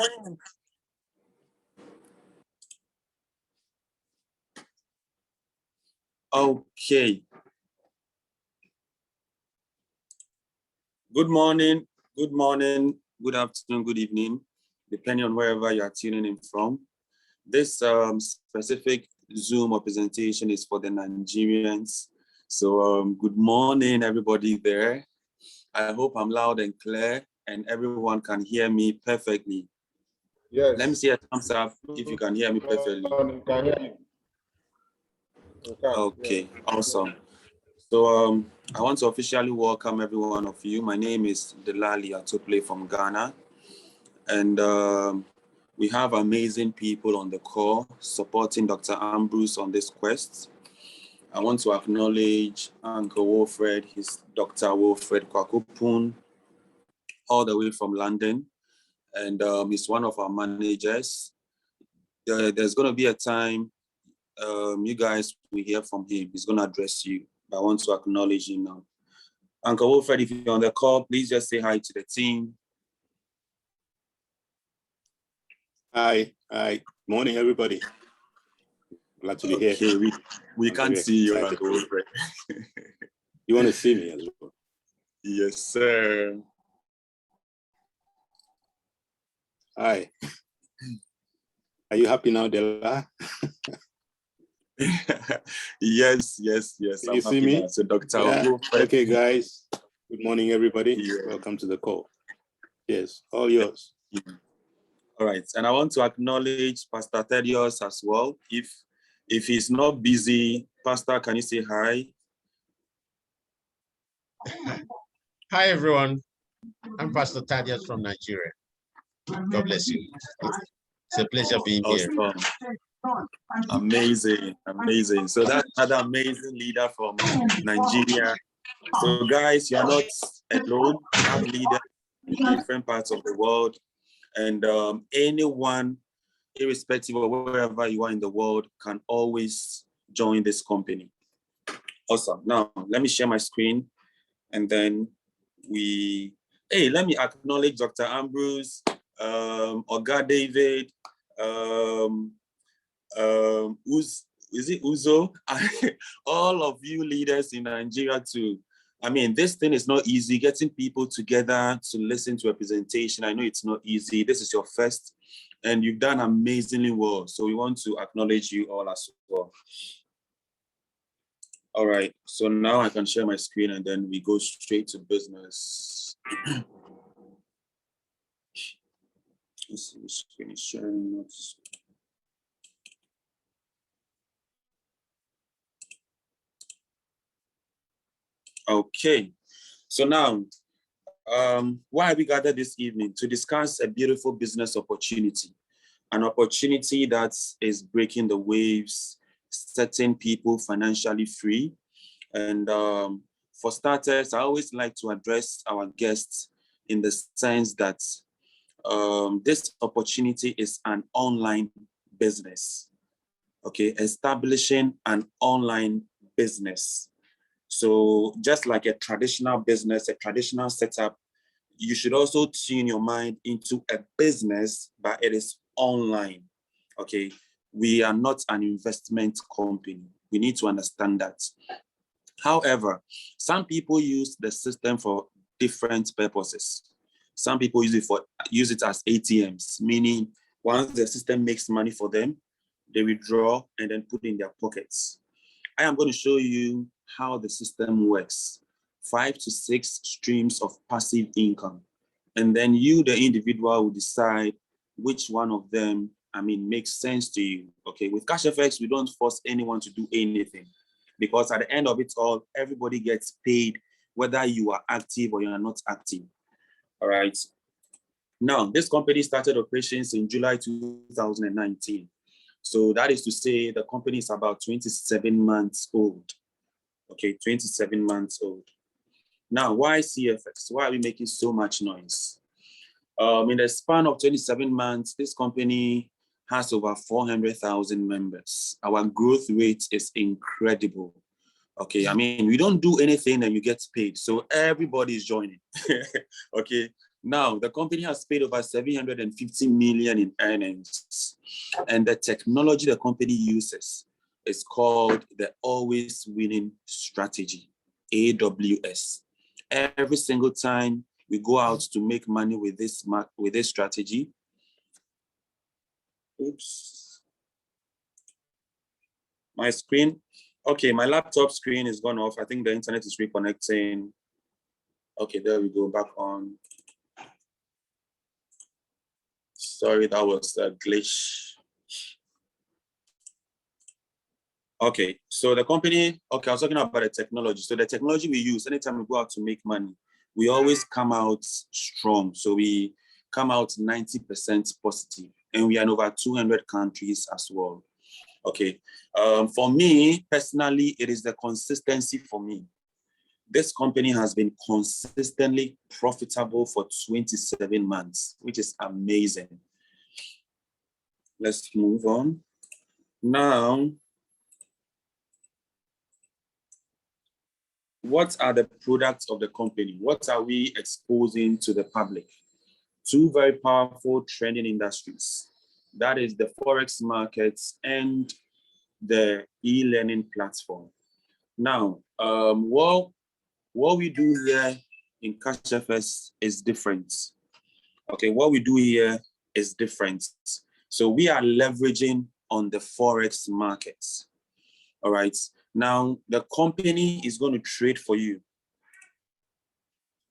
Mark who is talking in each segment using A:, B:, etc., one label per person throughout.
A: Okay. Good morning, good afternoon, good evening, depending on wherever you are tuning in from. This specific Zoom or presentation is for the Nigerians. So good morning, everybody there. I hope I'm loud and clear and everyone can hear me perfectly.
B: Yes.
A: Let me see a thumbs up if you can hear me perfectly.
B: Can hear you.
A: Okay, awesome. So I want to officially welcome every one of you. My name is Delali Atople from Ghana. And we have amazing people on the call supporting Dr. Ambrose on this quest. I want to acknowledge Uncle Wilfred, his Dr. Wilfred Quarcoopome, all the way from London. And he's one of our managers. There's going to be a time you guys will hear from him. He's going to address you. I want to acknowledge him now. Uncle Wilfred, if you're on the call, please just say hi to the team.
C: Hi. Morning, everybody. Glad to be here.
A: We can't see you, Uncle Wilfred.
C: You want to see me as well?
A: Yes, sir.
C: Hi. Are you happy now, Della?
A: Yes.
C: Can you see me?
A: Now. So, Dr.
C: Okay, guys. Good morning, everybody.
A: Yeah.
C: Welcome to the call. Yes, all yours.
A: Yeah. All right, and I want to acknowledge Pastor Thaddeus as well. If he's not busy, Pastor, can you say hi?
B: Hi, everyone. I'm Pastor Thaddeus from Nigeria. God bless you. It's a pleasure being here.
A: Amazing. So that's another amazing leader from Nigeria. So guys, you're not alone. You have leaders in different parts of the world. And anyone, irrespective of wherever you are in the world, can always join this company. Awesome. Now, let me share my screen. And then let me acknowledge Dr. Ambrose, Oga David, is it Uzo? All of you leaders in Nigeria too. I mean, this thing is not easy, getting people together to listen to a presentation. I know it's not easy. This is your first, and you've done amazingly well. So we want to acknowledge you all as well. All right, so now I can share my screen and then we go straight to business. Let's see, the screen is sharing notes. Okay, so now, why have we gathered this evening? To discuss a beautiful business opportunity, an opportunity that is breaking the waves, setting people financially free. And for starters, I always like to address our guests in the sense that this opportunity is an online business, okay? Establishing an online business. So just like a traditional business, a traditional setup, you should also tune your mind into a business, but it is online, okay? We are not an investment company. We need to understand that. However, some people use the system for different purposes. Some people use it as ATMs, meaning once the system makes money for them, they withdraw and then put in their pockets. I am going to show you how the system works. 5 to 6 streams of passive income. And then you, the individual, will decide which one of them, makes sense to you. Okay, with CashFX, we don't force anyone to do anything because at the end of it all, everybody gets paid whether you are active or you are not active. All right. Now, this company started operations in July 2019. So that is to say the company is about 27 months old. Okay, 27 months old. Now, why CFX? Why are we making so much noise? In the span of 27 months, this company has over 400,000 members. Our growth rate is incredible. Okay, we don't do anything and you get paid. So everybody is joining. Okay, Now, the company has paid over 750 million in earnings, and the technology the company uses is called the Always Winning Strategy, AWS. Every single time we go out to make money with this strategy, oops, my screen, okay, my laptop screen is gone off. I think the internet is reconnecting. Okay, there we go, back on. Sorry, that was a glitch. Okay, so the company, okay, I was talking about the technology. So the technology we use, anytime we go out to make money, we always come out strong. So we come out 90% positive, and we are in over 200 countries as well. Okay, for me, personally, it is the consistency for me. This company has been consistently profitable for 27 months, which is amazing. Let's move on. Now, what are the products of the company? What are we exposing to the public? Two very powerful trending industries. That is the Forex markets and the e-learning platform. Now, what we do here in CashFS is different. Okay, what we do here is different. So we are leveraging on the Forex markets. All right. Now, the company is going to trade for you.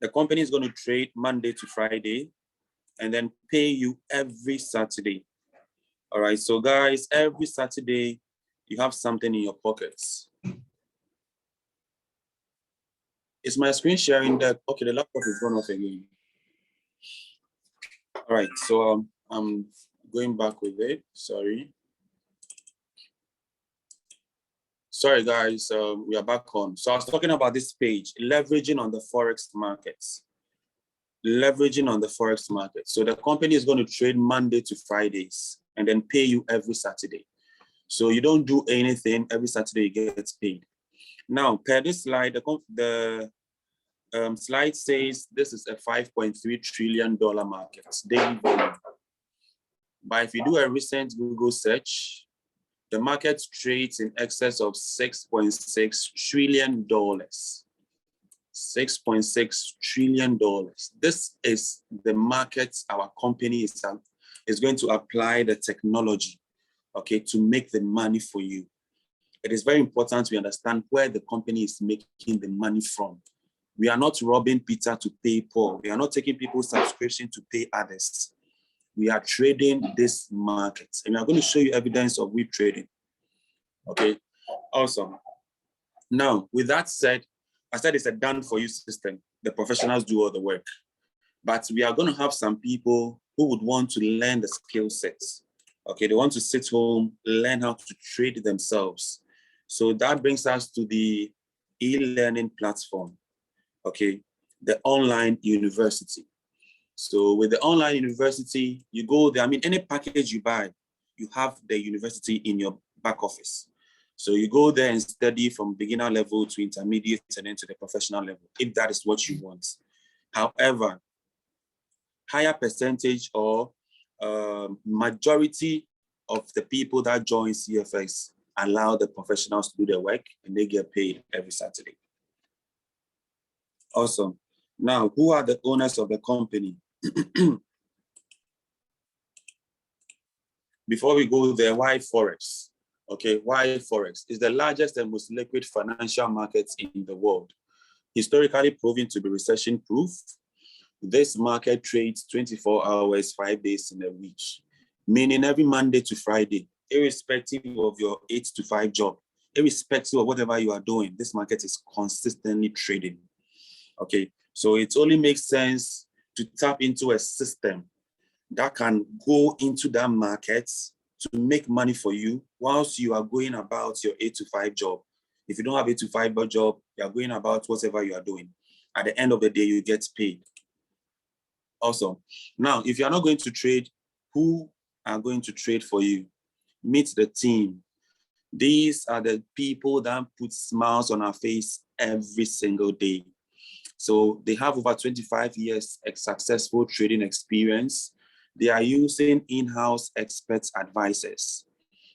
A: The company is going to trade Monday to Friday and then pay you every Saturday. All right. So, guys, every Saturday, you have something in your pockets. Is my screen sharing that? Okay, the laptop is gone off again. All right. So, I'm going back with it. Sorry. Sorry, guys, we are back on. So I was talking about this page, leveraging on the Forex markets. Leveraging on the Forex market. So the company is going to trade Monday to Fridays and then pay you every Saturday. So you don't do anything, every Saturday you get paid. Now, per this slide, the slide says this is a $5.3 trillion market, daily volume. But if you do a recent Google search, the market trades in excess of $6.6 trillion. $6.6 trillion. This is the market our company is going to apply the technology, okay, to make the money for you. It is very important we understand where the company is making the money from. We are not robbing Peter to pay Paul. We are not taking people's subscription to pay others. We are trading this market, and I'm going to show you evidence of we trading. Okay, awesome. Now, with that said, I said it's a done-for-you system. The professionals do all the work, but we are going to have some people who would want to learn the skill sets. Okay, they want to sit home, learn how to trade themselves. So that brings us to the e-learning platform. Okay, the online university. So with the online university, you go there. I mean, any package you buy, you have the university in your back office. So you go there and study from beginner level to intermediate and then to the professional level, if that is what you want. However, higher percentage or majority of the people that join CFX allow the professionals to do their work and they get paid every Saturday. Awesome. Now, who are the owners of the company? Before we go there, why Forex? Okay, why Forex? It's the largest and most liquid financial market in the world. Historically proven to be recession-proof, this market trades 24 hours, 5 days in a week, meaning every Monday to Friday, irrespective of your 8 to 5 job, irrespective of whatever you are doing, this market is consistently trading. Okay, so it only makes sense to tap into a system that can go into that market to make money for you whilst you are going about your 8 to 5 job. If you don't have 8 to 5 job, you are going about whatever you are doing. At the end of the day, you get paid. Awesome. Now, if you are not going to trade, who are going to trade for you? Meet the team. These are the people that put smiles on our face every single day. So they have over 25 years of successful trading experience. They are using in-house expert advisors,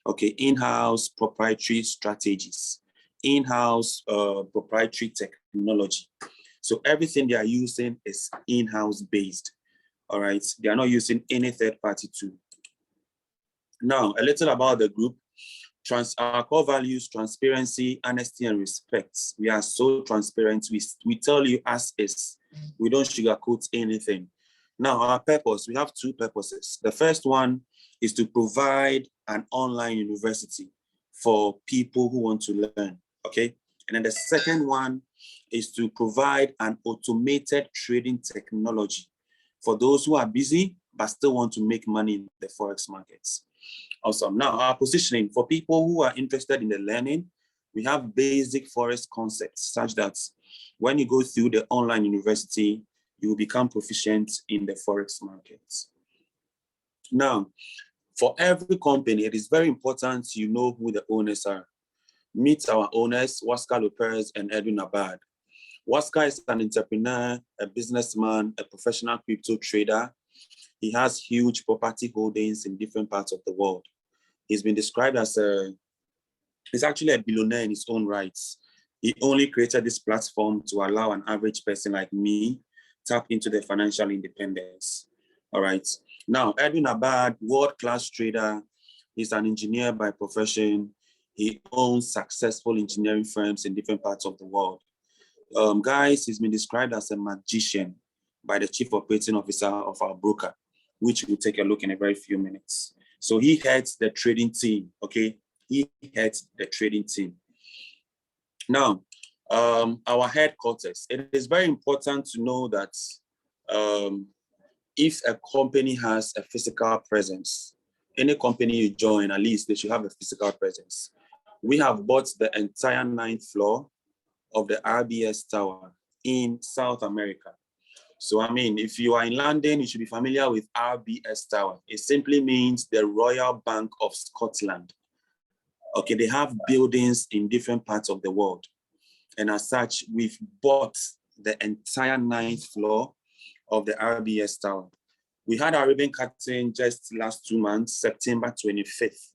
A: okay, in-house proprietary strategies, in-house proprietary technology. So everything they are using is in-house based, all right? They are not using any third-party tool. Now, a little about the group. Our core values: transparency, honesty, and respect. We are so transparent. We tell you as is. We don't sugarcoat anything. Now, our purpose, we have two purposes. The first one is to provide an online university for people who want to learn, okay? And then the second one is to provide an automated trading technology for those who are busy but still want to make money in the Forex markets. Awesome. Now, our positioning for people who are interested in the learning, we have basic Forex concepts such that when you go through the online university, you will become proficient in the Forex markets. Now, for every company, it is very important you know who the owners are. Meet our owners, Waska Lopez and Edwin Abad. Waska is an entrepreneur, a businessman, a professional crypto trader. He has huge property holdings in different parts of the world. He's been described as he's actually a billionaire in his own rights. He only created this platform to allow an average person like me tap into their financial independence. All right. Now, Edwin Abad, world-class trader. He's an engineer by profession. He owns successful engineering firms in different parts of the world. Guys, he's been described as a magician by the chief operating officer of our broker, which we'll take a look in a very few minutes. So he heads the trading team, okay? He heads the trading team. Now, our headquarters. It is very important to know that if a company has a physical presence, any company you join, at least they should have a physical presence. We have bought the entire 9th floor of the RBS Tower in South America. So, I mean, if you are in London, you should be familiar with RBS Tower. It simply means the Royal Bank of Scotland. Okay, they have buildings in different parts of the world. And as such, we've bought the entire 9th floor of the RBS Tower. We had our ribbon cutting just last 2 months, September 25th.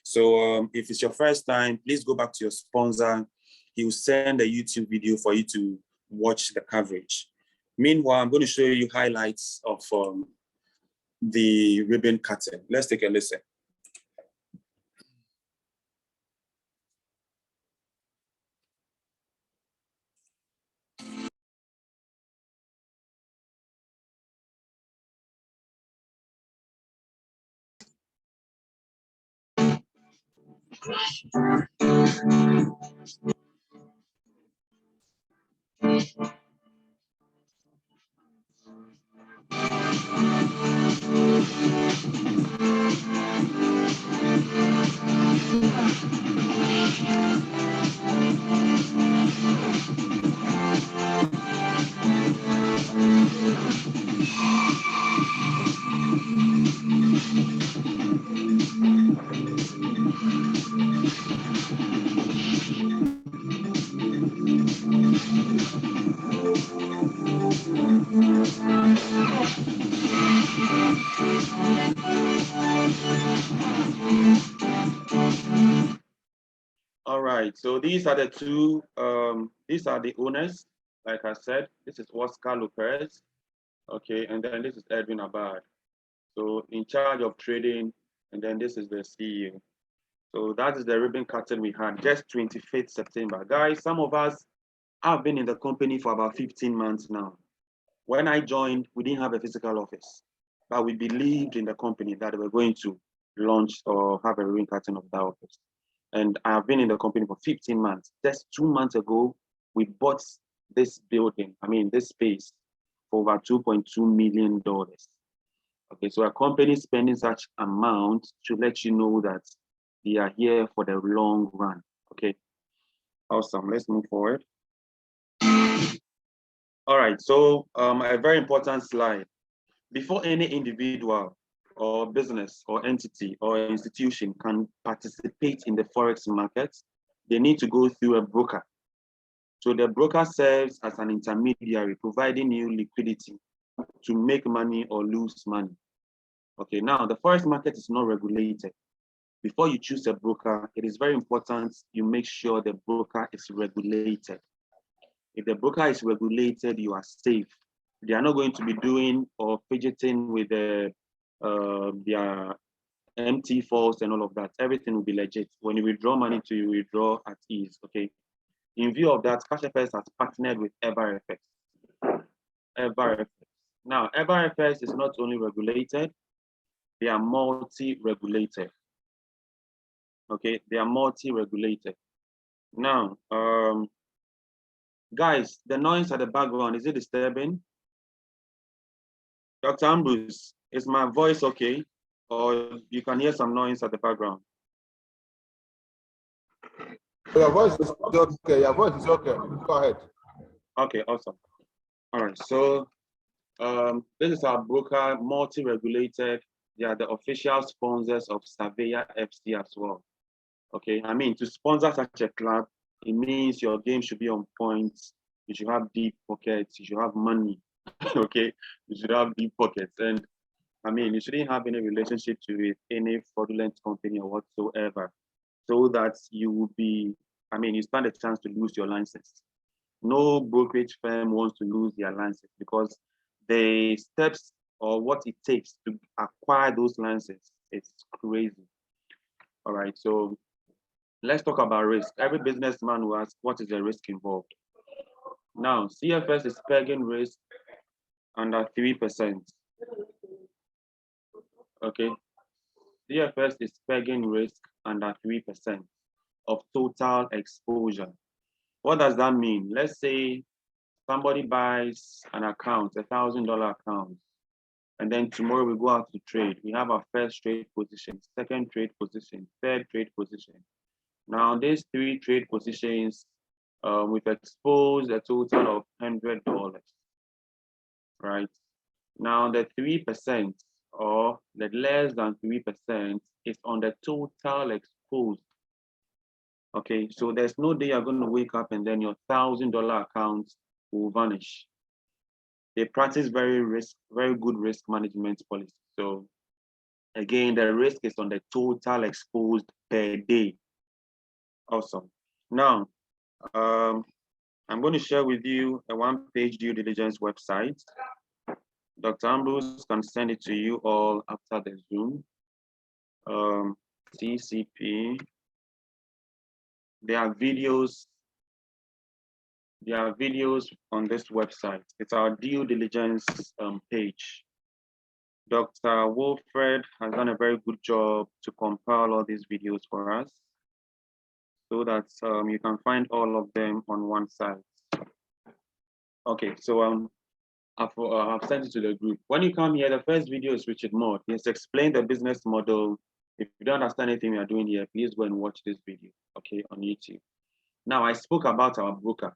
A: So if it's your first time, please go back to your sponsor. He will send a YouTube video for you to watch the coverage. Meanwhile, I'm going to show you highlights of the ribbon cutting. Let's take a listen. All right, so these are the two, these are the owners. Like I said, this is Oscar Lopez, okay, and then this is Edwin Abad. So in charge of trading, and then this is the CEO. So that is the ribbon cutting we had, just 25th September. Guys, some of us have been in the company for about 15 months now. When I joined, we didn't have a physical office, but we believed in the company that we were going to launch or have a ribbon cutting of that office. And I've been in the company for 15 months. Just 2 months ago, we bought this building, this space, for over $2.2 million. Okay, so a company spending such amount to let you know that they are here for the long run. Okay, awesome. Let's move forward. All right, so a very important slide. Before any individual or business or entity or institution can participate in the Forex market, they need to go through a broker So the broker serves as an intermediary, providing you liquidity to make money or lose money. Okay, now the Forex market is not regulated. Before you choose a broker, it is very important you make sure the broker is regulated. If the broker is regulated, you are safe. They are not going to be doing or fidgeting with their MT falls and all of that. Everything will be legit. When you withdraw money to you, withdraw at ease, okay? In view of that, CashFX has partnered with EverFX. Now, EverFX is not only regulated, they are multi-regulated. Okay, they are multi-regulated. Now, guys, the noise at the background, is it disturbing? Dr. Ambrose, is my voice okay? Or you can hear some noise at the background?
D: Your voice is okay. Your voice is okay. Go ahead.
A: Okay, awesome. All right, so this is our broker, multi-regulated. They are the official sponsors of Surveyor FC as well. Okay, I mean, to sponsor such a club, it means your game should be on point. You should have deep pockets. You should have money. Okay, you should have deep pockets. And I mean, you shouldn't have any relationship with any fraudulent company or whatsoever, so that you will be, I mean, you stand a chance to lose your license. No brokerage firm wants to lose their license because the steps or what it takes to acquire those licenses, it's crazy. All right, so let's talk about risk. Every businessman will ask, what is the risk involved? Now, CFS is pegging risk under 3%. Okay, CFS is pegging risk under 3% of total exposure. What does that mean? Let's say somebody buys an account, $1,000 account, and then tomorrow we go out to trade. We have our first trade position, second trade position, third trade position. Now, these 3 trade positions, we've exposed a total of $100, right? Now, the 3% or the less than 3% is on the total exposed. Okay, so there's no day you're going to wake up and then your $1,000 account will vanish. They practice very good risk management policy. So again, the risk is on the total exposed per day. Awesome. Now, I'm going to share with you a one-page due diligence website. Dr. Ambrose can send it to you all after the Zoom. TCP. There are videos on this website. It's our due diligence page. Dr. Wilfred has done a very good job to compile all these videos for us so that you can find all of them on one site. Okay, so I've sent it to the group. When you come here, the first video is Richard Moore. He has explained the business model. If you don't understand anything we are doing here, please go and watch this video, okay, on YouTube. Now, I spoke about our broker,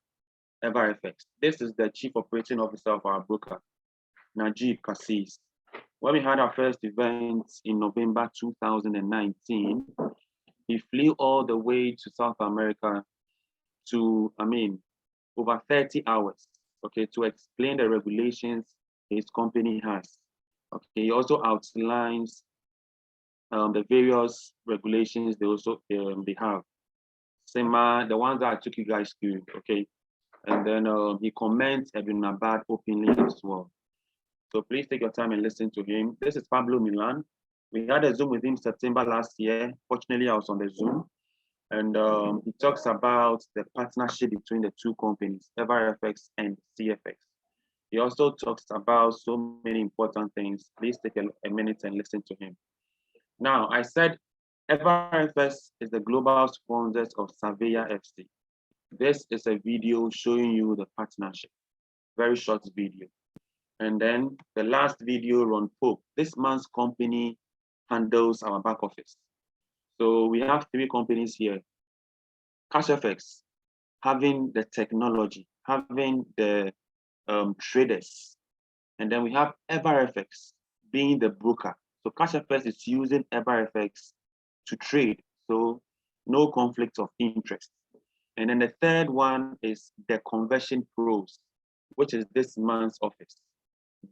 A: EverFX. This is the chief operating officer of our broker, Najib Kassis. When we had our first event in November 2019, he flew all the way to South America to, over 30 hours, okay, to explain the regulations his company has. Okay, he also outlines the various regulations they have. SEMA, the ones that I took you guys through, okay? And then he comments Ebin Abad openly as well. So please take your time and listen to him. This is Pablo Milan. We had a Zoom with him September last year. Fortunately, I was on the Zoom. And he talks about the partnership between the 2 companies, EverFX and CFX. He also talks about so many important things. Please take a minute and listen to him. Now, I said EverFX is the global sponsors of Surveyor FC. This is a video showing you the partnership, very short video. And then the last video, Ron Pope. This man's company handles our back office. So we have 3 companies here. CashFX, having the technology, having the traders. And then we have EverFX being the broker. So CashFX is using EverFX to trade. So no conflict of interest. And then the third one is the Conversion Pros, which is this man's office.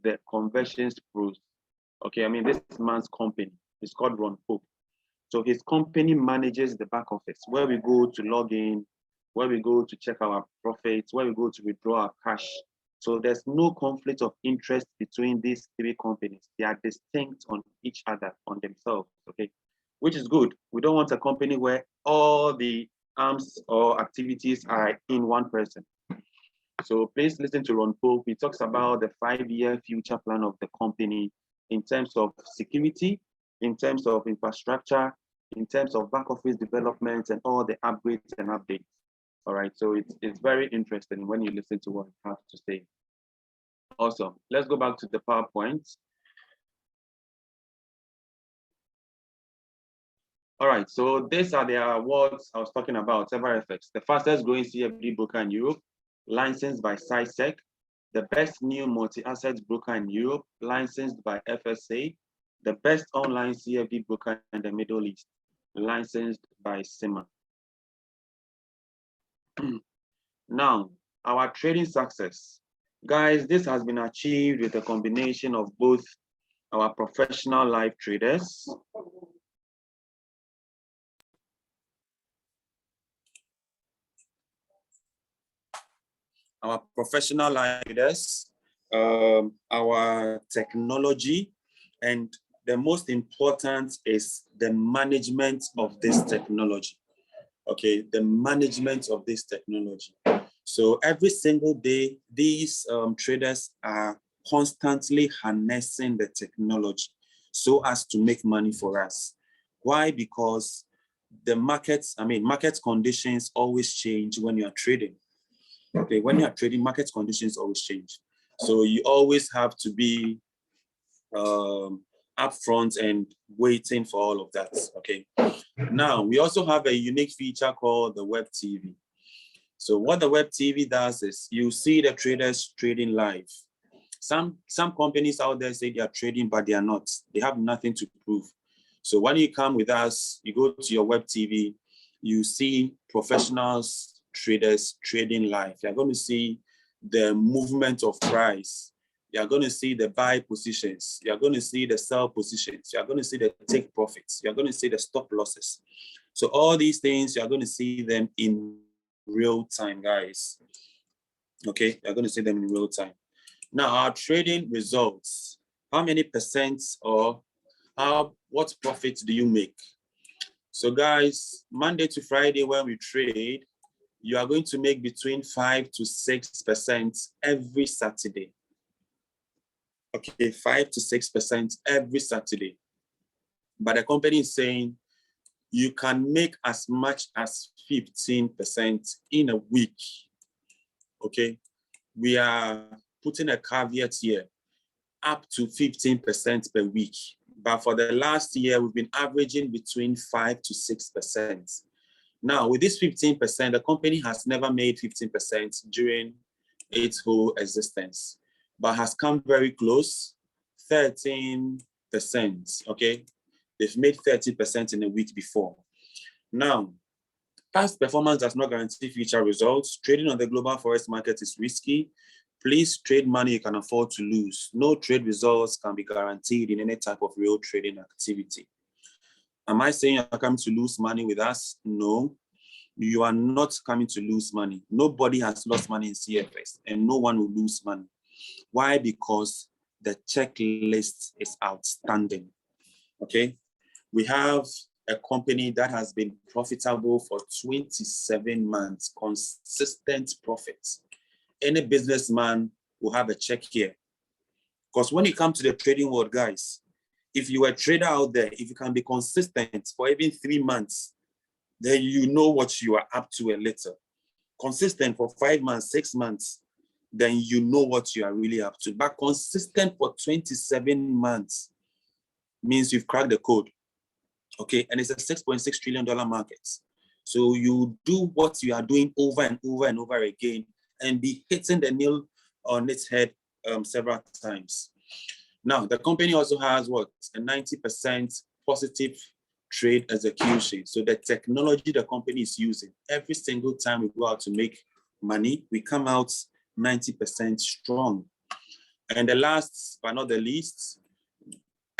A: The Conversions Pros. Okay, I mean, this man's company is called Ron Pope. So his company manages the back office, where we go to log in, where we go to check our profits, where we go to withdraw our cash. So there's no conflict of interest between these three companies. They are distinct on each other, on themselves, okay? Which is good. We don't want a company where all the arms or activities are in one person. So please listen to Ron Pope. He talks about the 5-year future plan of the company in terms of security, in terms of infrastructure, in terms of back office development and all the upgrades and updates. All right, so it's very interesting when you listen to what he has to say. Awesome. Let's go back to the PowerPoint. All right, so these are the awards I was talking about, several effects. The fastest growing CFD broker in Europe, licensed by SciSec. The best new multi-asset broker in Europe, licensed by FSA. The best online CFD broker in the Middle East, licensed by SIMA. Now, our trading success. Guys, this has been achieved with a combination of both our professional live traders our technology, and the most important is the management of this technology. Okay, the management of this technology. So every single day, these traders are constantly harnessing the technology so as to make money for us. Why? Because the markets, market conditions always change when you are trading. Okay, when you are trading, market conditions always change. So you always have to be upfront and waiting for all of that. Okay. Now we also have a unique feature called the Web TV. So what the Web TV does is you see the traders trading live. Some companies out there say they are trading, but they are not. They have nothing to prove. So when you come with us, you go to your Web TV, you see professionals, traders trading live. You're going to see the movement of price. You're going to see the buy positions. You're going to see the sell positions. You're going to see the take profits. You're going to see the stop losses. So all these things, you're going to see them in real time, guys. Okay, you're going to see them in real time. Now, our trading results, how many percent or what profits do you make? So guys, Monday to Friday when we trade, you are going to make between 5 to 6% every Saturday. Okay, 5 to 6% every Saturday. But the company is saying you can make as much as 15% in a week. Okay, we are putting a caveat here, up to 15% per week. But for the last year, we've been averaging between 5 to 6%. Now, with this 15%, the company has never made 15% during its whole existence, but has come very close, 13%, okay? They've made 30% in a week before. Now, past performance does not guarantee future results. Trading on the global forex market is risky. Please trade money you can afford to lose. No trade results can be guaranteed in any type of real trading activity. Am I saying you're coming to lose money with us? No, you are not coming to lose money. Nobody has lost money in CFS and no one will lose money. Why? Because the checklist is outstanding, okay? We have a company that has been profitable for 27 months, consistent profits. Any businessman will have a check here. Because when you come to the trading world, guys, if you are a trader out there, if you can be consistent for even 3 months, then you know what you are up to a little. Consistent for 5 months, 6 months, then you know what you are really up to. But consistent for 27 months means you've cracked the code. Okay, and it's a $6.6 trillion market. So you do what you are doing over and over and over again and be hitting the nail on its head several times. Now, the company also has what? A 90% positive trade execution. So the technology the company is using, every single time we go out to make money, we come out 90% strong. And the last but not the least,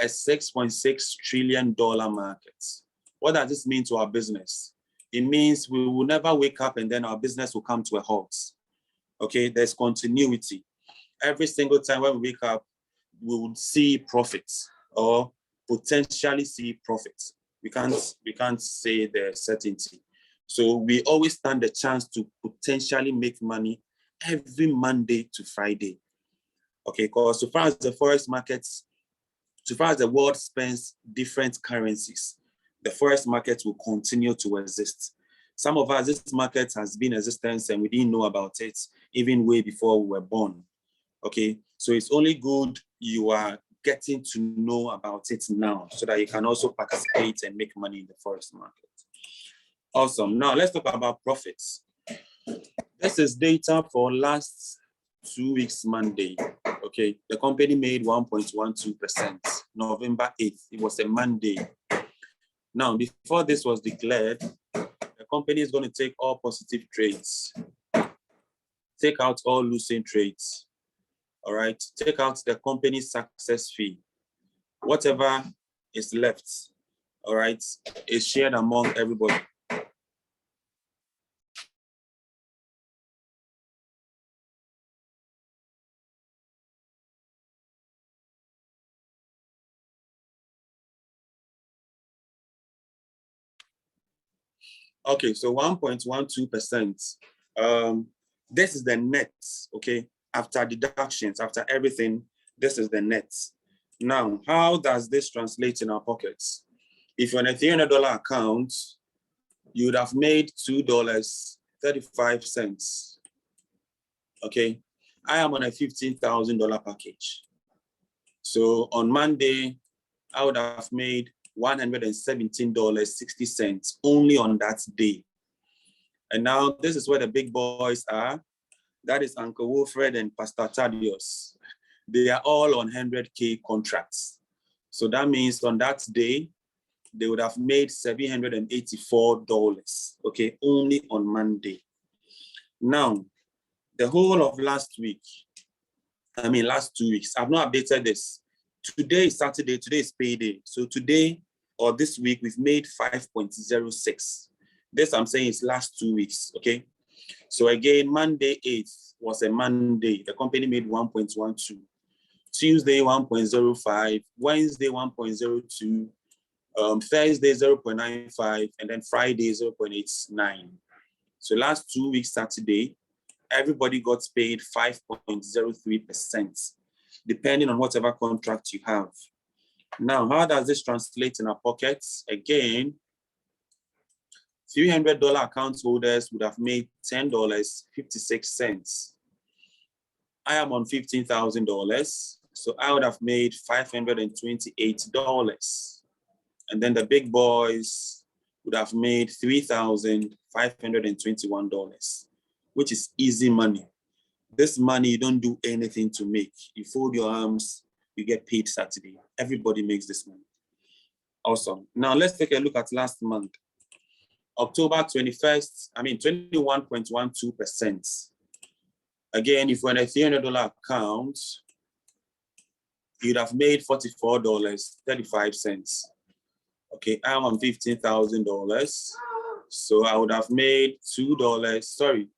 A: a $6.6 trillion market. What does this mean to our business? It means we will never wake up and then our business will come to a halt. Okay, there's continuity. Every single time when we wake up, we would see profits or potentially see profits. We can't say the certainty. So we always stand the chance to potentially make money every Monday to Friday. Okay, because so far as the Forex markets, so far as the world spends different currencies, the Forex market will continue to exist. Some of us, this market has been in existence and we didn't know about it even way before we were born. Okay, so it's only good you are getting to know about it now so that you can also participate and make money in the Forex market. Awesome. Now let's talk about profits. This is data for last 2 weeks Monday. Okay, the company made 1.12%, November 8th. It was a Monday. Now, before this was declared, the company is going to take all positive trades, take out all losing trades. All right, take out the company's success fee. Whatever is left, all right, is shared among everybody. Okay, so 1.12%. This is the net, okay? After deductions, after everything, this is the net. Now, how does this translate in our pockets? If you're on a $300 account, you would have made $2.35. Okay, I am on a $15,000 package. So on Monday, I would have made $117.60 only on that day. And now this is where the big boys are. That is Uncle Wilfred and Pastor Thaddeus. They are all on 100K contracts. So that means on that day, they would have made $784, okay, only on Monday. Now, the whole of last 2 weeks, I've not updated this. Today is Saturday, today is payday. So today or this week, we've made 5.06. This I'm saying is last 2 weeks, okay? So again, Monday 8th was a Monday. The company made 1.12. Tuesday, 1.05. Wednesday, 1.02. Thursday, 0.95. And then Friday, 0.89. So last 2 weeks, Saturday, everybody got paid 5.03%, depending on whatever contract you have. Now, how does this translate in our pockets? Again, $300 account holders would have made $10.56. I am on $15,000, so I would have made $528. And then the big boys would have made $3,521, which is easy money. This money, you don't do anything to make. You fold your arms, you get paid Saturday. Everybody makes this money. Awesome. Now let's take a look at last month. October 21st, 21.12%. Again, if you're on a $300 account, you'd have made $44.35. Okay, I'm on $15,000. So I would have made $2,000,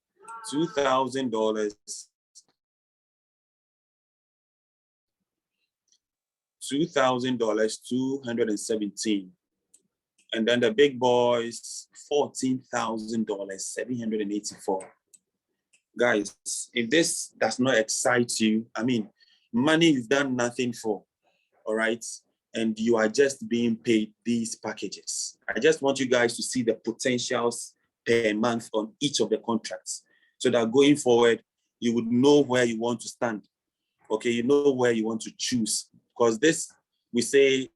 A: $2,217. And then the big boys, $14,784. Guys, if this does not excite you, money you've done nothing for, all right? And you are just being paid these packages. I just want you guys to see the potentials per month on each of the contracts so that going forward, you would know where you want to stand. Okay, you know where you want to choose. Because this, we say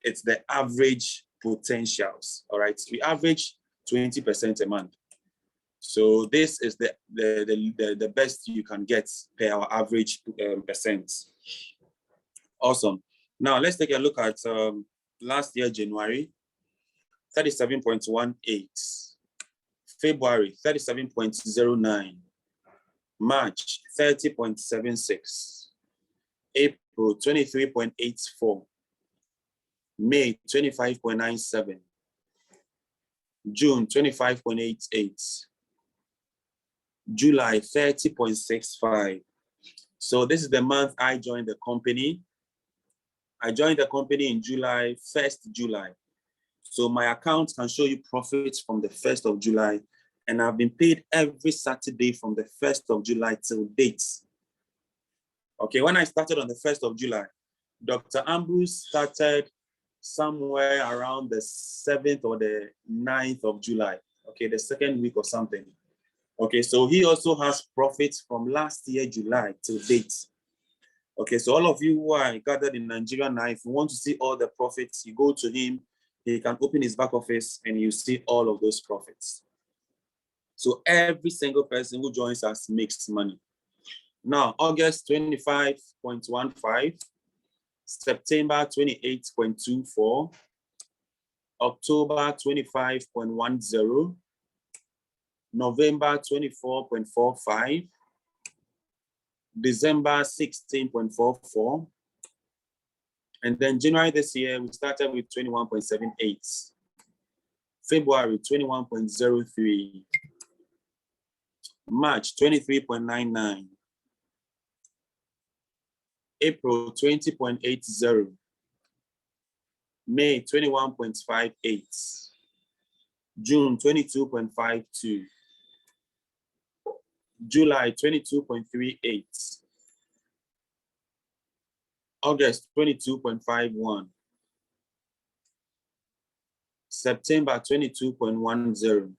A: it's the average potentials, all right? We average 20% a month. So this is the best you can get per our average percent. Awesome. Now let's take a look at last year, January. 37.18. February, 37.09. March, 30.76. April, 23.84. May, 25.97. June, 25.88. July, 30.65. So this is the month I joined the company. I joined the company in July, 1st July. So my account can show you profits from the 1st of July, and I've been paid every Saturday from the 1st of July till date. Okay, when I started on the 1st of July, Dr. Ambrose started somewhere around the 7th or the 9th of July. Okay, the second week or something. Okay, so he also has profits from last year, July till date. Okay, so all of you who are gathered in Nigeria now, if you want to see all the profits, you go to him, he can open his back office and you see all of those profits. So every single person who joins us makes money. Now, August 25.15, September 28.24, October 25.10, November 24.45, December 16.44, and then January this year, we started with 21.78, February 21.03, March 23.99, April 20.80, May 21.58, June 22.52, July 22.38, August 22.51, September 22.10,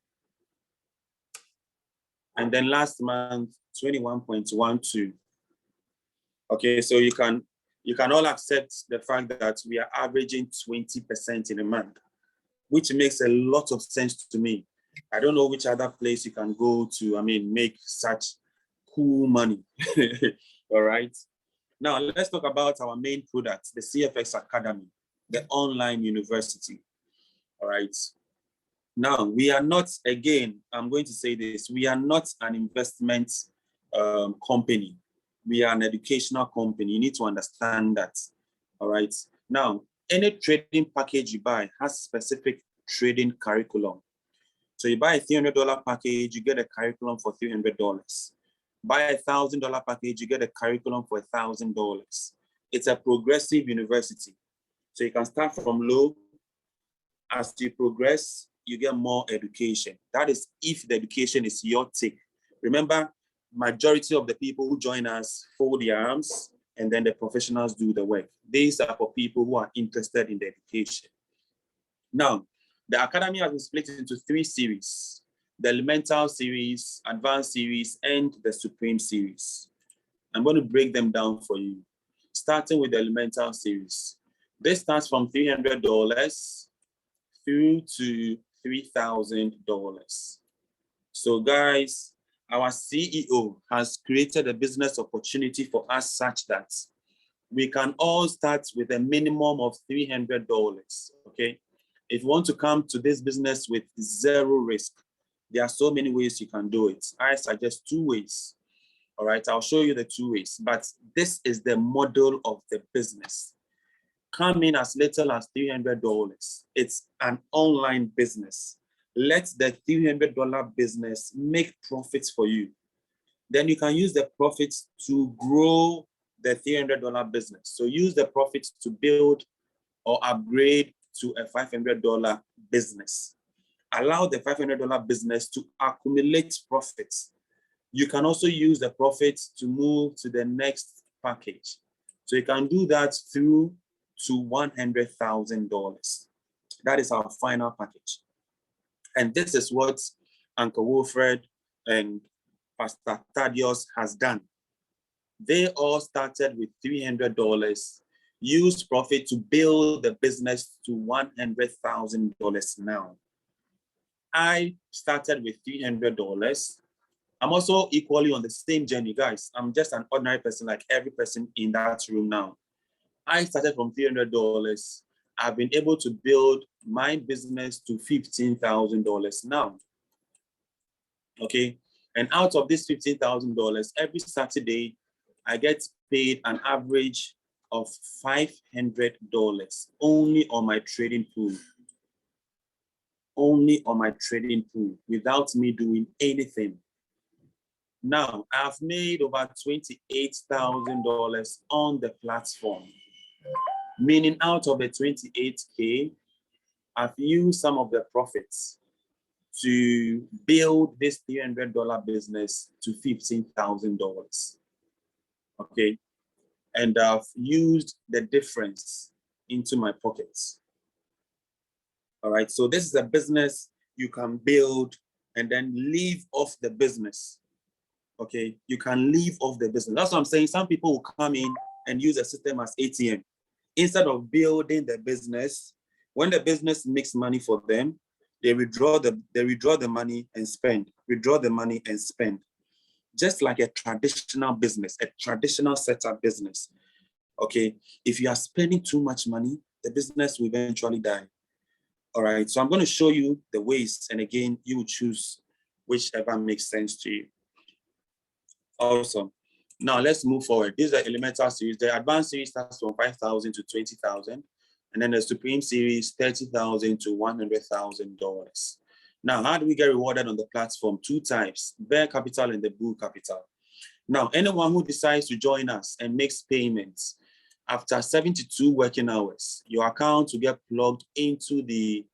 A: and then last month 21.12. Okay, so you can all accept the fact that we are averaging 20% in a month, which makes a lot of sense to me. I don't know which other place you can go to, make such cool money. All right. Now, let's talk about our main product, the CFX Academy, the online university. All right. Now, we are not, again, I'm going to say this, we are not an investment company. We are an educational company. You need to understand that. All right. Now, any trading package you buy has specific trading curriculum. So you buy a $300 package, you get a curriculum for $300. Buy a $1,000 package, you get a curriculum for $1,000. It's a progressive university. So you can start from low. As you progress, you get more education. That is if the education is your take. Remember, majority of the people who join us fold their arms and then the professionals do the work. These are for people who are interested in the education. Now, the Academy has been split into 3 series: the Elemental series, Advanced series, and the Supreme series. I'm going to break them down for you, starting with the Elemental series. This starts from $300 through to $3,000. So guys, our CEO has created a business opportunity for us such that we can all start with a minimum of $300, okay? If you want to come to this business with 0 risk, there are so many ways you can do it. I suggest 2 ways. All right, I'll show you the 2 ways, but this is the model of the business. Come in as little as $300. It's an online business. Let the $300 business make profits for you. Then you can use the profits to grow the $300 business. So use the profits to build or upgrade to a $500 business. Allow the $500 business to accumulate profits. You can also use the profits to move to the next package. So you can do that through to $100,000. That is our final package. And this is what Uncle Wilfred and Pastor Thaddeus has done. They all started with $300, used profit to build the business to $100,000 now. I started with $300. I'm also equally on the same journey, guys. I'm just an ordinary person like every person in that room now. I started from $300. I've been able to build my business to $15,000 now. Okay. And out of this $15,000, every Saturday, I get paid an average of $500 only on my trading pool. Only on my trading pool without me doing anything. Now, I've made over $28,000 on the platform, meaning out of the 28K, I've used some of the profits to build this $300 business to $15,000. Okay. And I've used the difference into my pockets. All right. So this is a business you can build and then leave off the business. Okay. You can leave off the business. That's what I'm saying. Some people will come in and use a system as ATM. Instead of building the business, when the business makes money for them, they withdraw the money and spend, withdraw the money and spend. Just like a traditional business, a traditional setup business. Okay, if you are spending too much money, the business will eventually die. All right, so I'm going to show you the ways, and again, you will choose whichever makes sense to you. Awesome. Now let's move forward. This is the elemental series. The advanced series starts from 5,000 to 20,000, and then the supreme series 30,000 to $100,000. Now, how do we get rewarded on the platform? Two types: bear capital and the bull capital. Now, anyone who decides to join us and makes payments after 72 working hours, your account will get plugged into the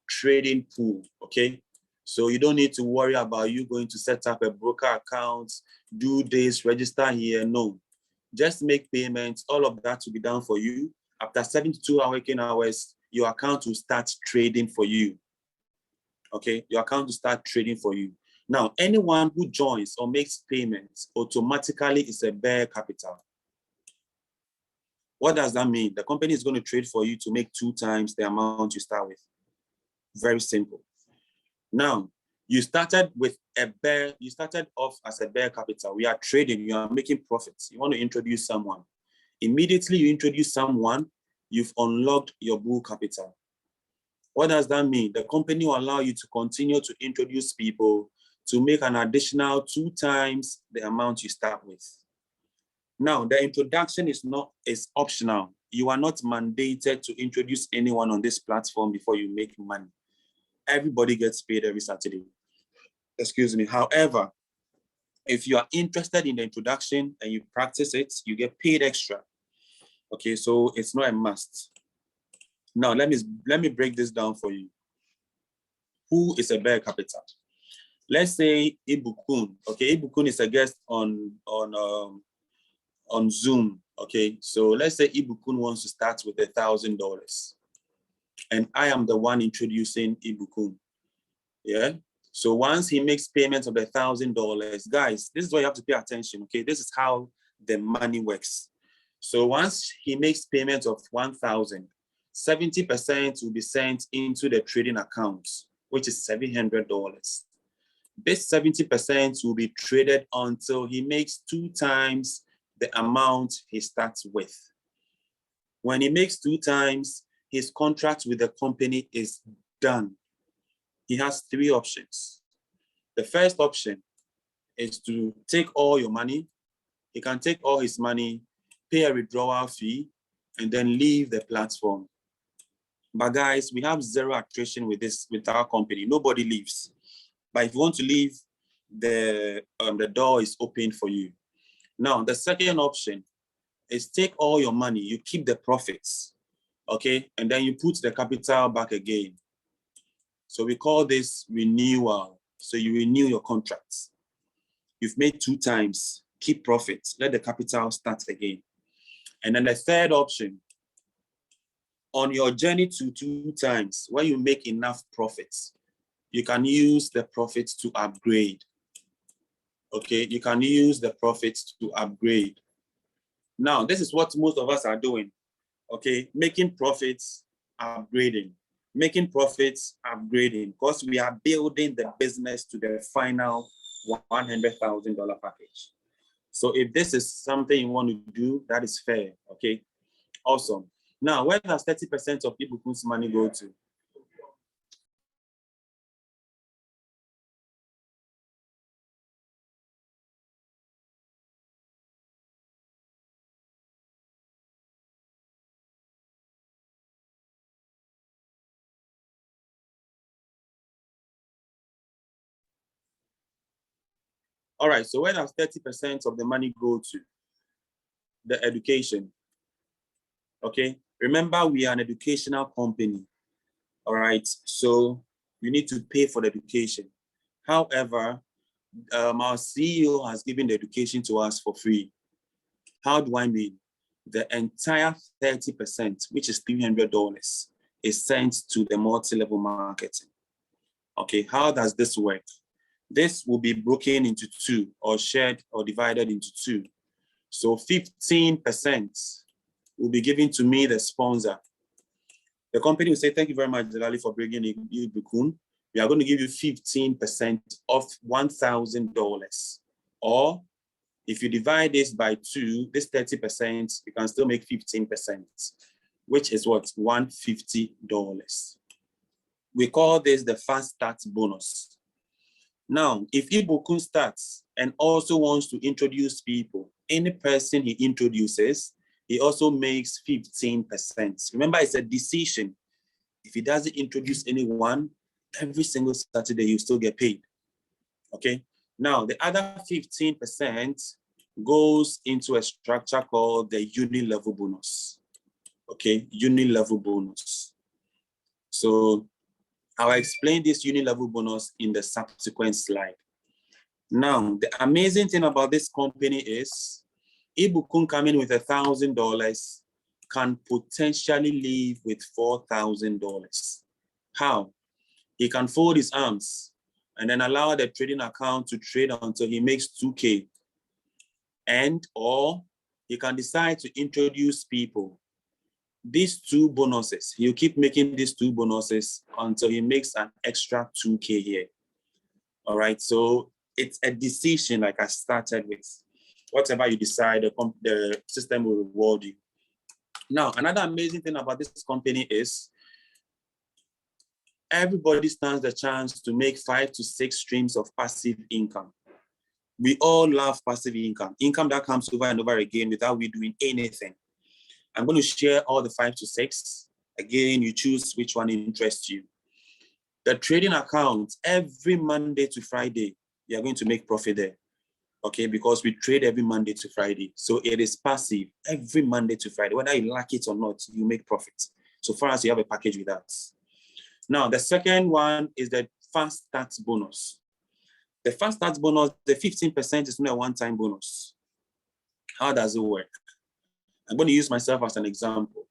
A: trading pool. Okay. So you don't need to worry about you going to set up a broker account, do this, register here. No, just make payments. All of that will be done for you. After 72 working hours, your account will start trading for you. Okay, your account will start trading for you. Now, anyone who joins or makes payments automatically is a bear capital. What does that mean? The company is going to trade for you to make 2 times the amount you start with. Very simple. Now, you started with a bear, you started off as a bear capital. We are trading, you are making profits. You want to introduce someone. Immediately you introduce someone, you've unlocked your bull capital. What does that mean? The company will allow you to continue to introduce people to make an additional 2 times the amount you start with. Now, the introduction is optional. You are not mandated to introduce anyone on this platform before you make money. Everybody gets paid every Saturday. Excuse me. However, if you are interested in the introduction and you practice it, you get paid extra. Okay, so it's not a must. Now, let me break this down for you. Who is a bear capital? Let's say Ibukun. Okay, Ibukun is a guest on Zoom. Okay, so let's say Ibukun wants to start with $1,000, and I am the one introducing Ibukun. Yeah. So once he makes payments of $1,000, guys, this is why you have to pay attention. Okay, this is how the money works. So once he makes payments of 1,000, 70% will be sent into the trading account, which is $700. This 70% will be traded until he makes 2 times the amount he starts with. When he makes 2 times, his contract with the company is done. He has 3 options. The first option is to take all your money. He can take all his money, pay a withdrawal fee, and then leave the platform. But guys, we have 0 attrition with our company. Nobody leaves. But if you want to leave, the door is open for you. Now, the second option is take all your money, you keep the profits, okay? And then you put the capital back again. So we call this renewal. So you renew your contracts. You've made 2 times, keep profits, let the capital start again. And then the third option, on your journey to 2 times, when you make enough profits, you can use the profits to upgrade. Okay, you can use the profits to upgrade. Now, this is what most of us are doing. Okay, making profits, upgrading. Making profits, upgrading, because we are building the business to the final $100,000 package. So if this is something you want to do, that is fair. Okay, awesome. Now, where does 30% of Ibukun's money go to? All right, so where does 30% of the money go to? The education. Okay, remember we are an educational company. All right, so you need to pay for the education. However, our CEO has given the education to us for free. How do I mean? The entire 30%, which is $300, is sent to the multi-level marketing. Okay, how does this work? This will be broken into two or shared or divided into two. So 15% will be given to me, the sponsor. The company will say, thank you very much, Delali, for bringing in Ibukun. We are going to give you 15% of $1,000. Or if you divide this by two, this 30%, you can still make 15%, which is what? $150. We call this the fast start bonus. Now, if Ibukun starts and also wants to introduce people, any person he introduces, he also makes 15%. Remember, it's a decision. If he doesn't introduce anyone, every single Saturday, you still get paid. Okay? Now, the other 15% goes into a structure called the Uni Level Bonus. Okay? Uni Level Bonus. So, I'll explain this Uni Level Bonus in the subsequent slide. Now, the amazing thing about this company is Ibukun coming with $1,000 can potentially leave with $4,000. How? He can fold his arms and then allow the trading account to trade until he makes 2K. And or he can decide to introduce people. These two bonuses, he'll keep making these two bonuses until he makes an extra 2K here. All right, so it's a decision like I started with. Whatever you decide, the system will reward you. Now, another amazing thing about this company is everybody stands the chance to make 5 to 6 streams of passive income. We all love passive income, income that comes over and over again without we doing anything. I'm going to share all the 5 to 6. Again, you choose which one interests you. The trading account, every Monday to Friday, you are going to make profit there. Okay, because we trade every Monday to Friday. So it is passive every Monday to Friday. Whether you like it or not, you make profit. So far as you have a package with us. Now, the second one is the fast start bonus. The fast start bonus, the 15% is not a one-time bonus. How does it work? I'm going to use myself as an example.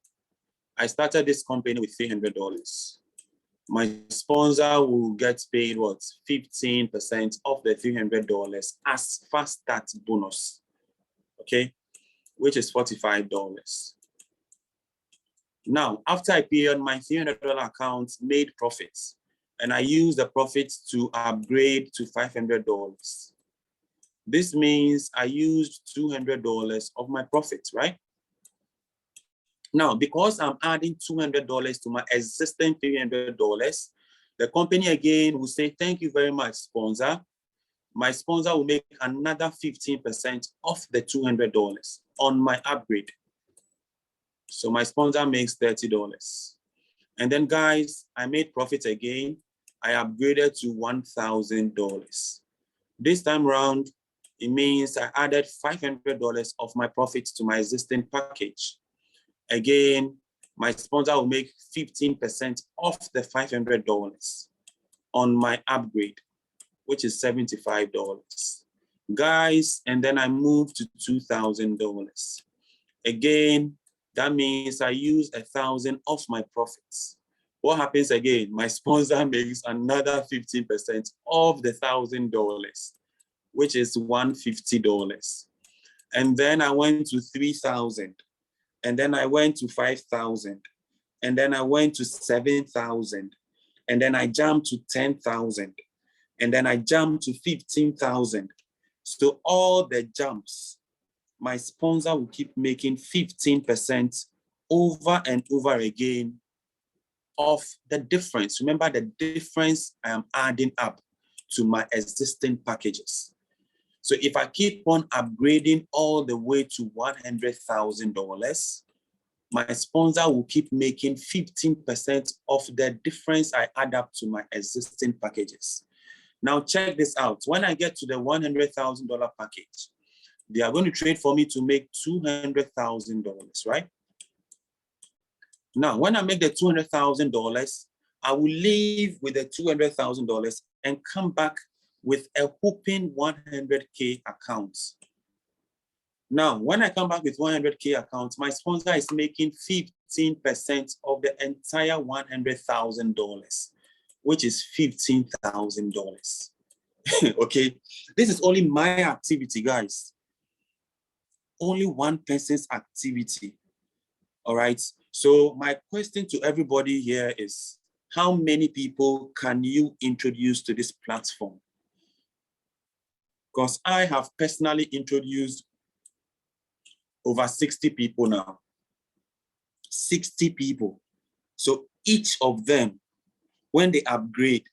A: I started this company with $300. My sponsor will get paid what? 15% of the $300 as fast start bonus, okay? Which is $45. Now, after a period, my $300 account made profits, and I used the profits to upgrade to $500. This means I used $200 of my profits, right? Now, because I'm adding $200 to my existing $300, the company again will say, thank you very much, sponsor. My sponsor will make another 15% off the $200 on my upgrade. So my sponsor makes $30. And then guys, I made profit again. I upgraded to $1,000. This time around, it means I added $500 of my profits to my existing package. Again, my sponsor will make 15% off the $500 on my upgrade, which is $75. Guys, and then I moved to $2,000. Again, that means I use 1,000 of my profits. What happens again? My sponsor makes another 15% of the $1,000, which is $150. And then I went to 3,000. And then I went to 5,000. And then I went to 7,000. And then I jumped to 10,000. And then I jumped to 15,000. So all the jumps, my sponsor will keep making 15% over and over again of the difference. Remember, the difference I am adding up to my existing packages. So if I keep on upgrading all the way to $100,000, my sponsor will keep making 15% of the difference I add up to my existing packages. Now check this out. When I get to the $100,000 package, they are going to trade for me to make $200,000, right? Now, when I make the $200,000, I will leave with the $200,000 and come back with a whopping 100K account. Now, when I come back with 100K account, my sponsor is making 15% of the entire $100,000, which is $15,000. Okay, this is only my activity, guys. Only one person's activity. All right. So my question to everybody here is, how many people can you introduce to this platform? Because I have personally introduced over 60 people now. 60 people. So each of them, when they upgrade,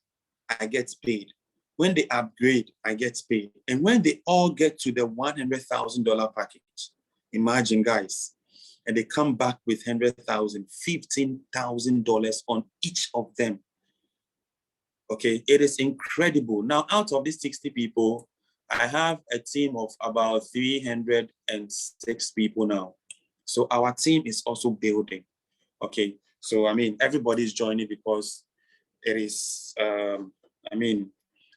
A: I get paid. When they upgrade, I get paid. And when they all get to the $100,000 package, imagine, guys, and they come back with $100,000, $15,000 on each of them. Okay, it is incredible. Now, out of these 60 people, I have a team of about 306 people now. So our team is also building. Okay, so I mean, everybody's joining because it is,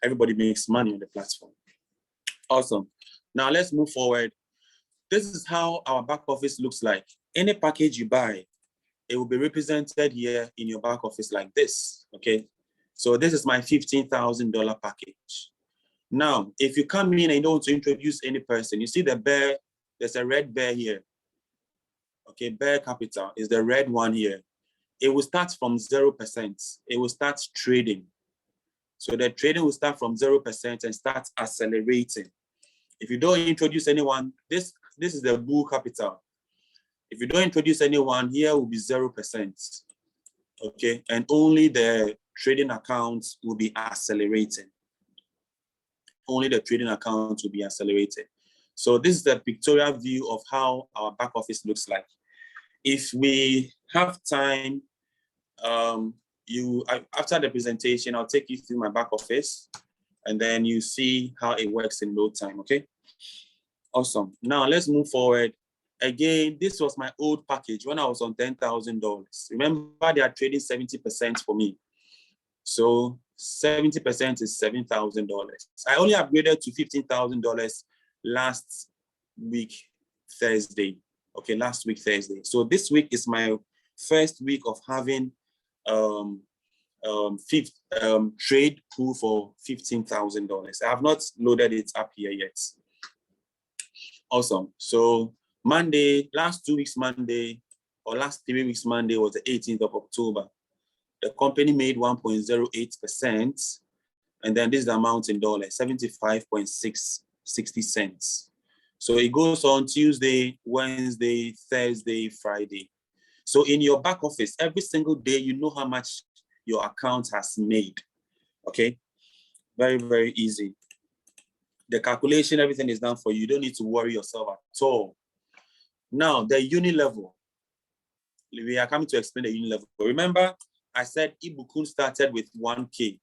A: everybody makes money on the platform. Awesome. Now let's move forward. This is how our back office looks like. Any package you buy, it will be represented here in your back office like this, okay? So this is my $15,000 package. Now, if you come in and you don't want to introduce any person, you see the bear, there's a red bear here. Okay, bear capital is the red one here. It will start from 0%. It will start trading. So the trading will start from 0% and start accelerating. If you don't introduce anyone, this is the bull capital. If you don't introduce anyone, here will be 0%. Okay, and only the trading accounts will be accelerating. Only the trading accounts will be accelerated. So this is the pictorial view of how our back office looks like. If we have time, after the presentation, I'll take you through my back office, and then you see how it works in no time, okay? Awesome. Now let's move forward. Again, this was my old package when I was on $10,000. Remember, they are trading 70% for me. So 70% is $7,000. I only upgraded to $15,000 last week, Thursday. Okay, last week, Thursday. So this week is my first week of having trade pool for $15,000. I have not loaded it up here yet. Awesome. So Monday, last 2 weeks Monday, or last 3 weeks Monday was the 18th of October. The company made 1.08%. And then this is the amount in dollars, 75.660 cents. So it goes on Tuesday, Wednesday, Thursday, Friday. So in your back office, every single day, you know how much your account has made. Okay. Very, very easy. The calculation, everything is done for you. You don't need to worry yourself at all. Now, the Uni Level. We are coming to explain the Uni Level. Remember, I said Ibukun started with 1K.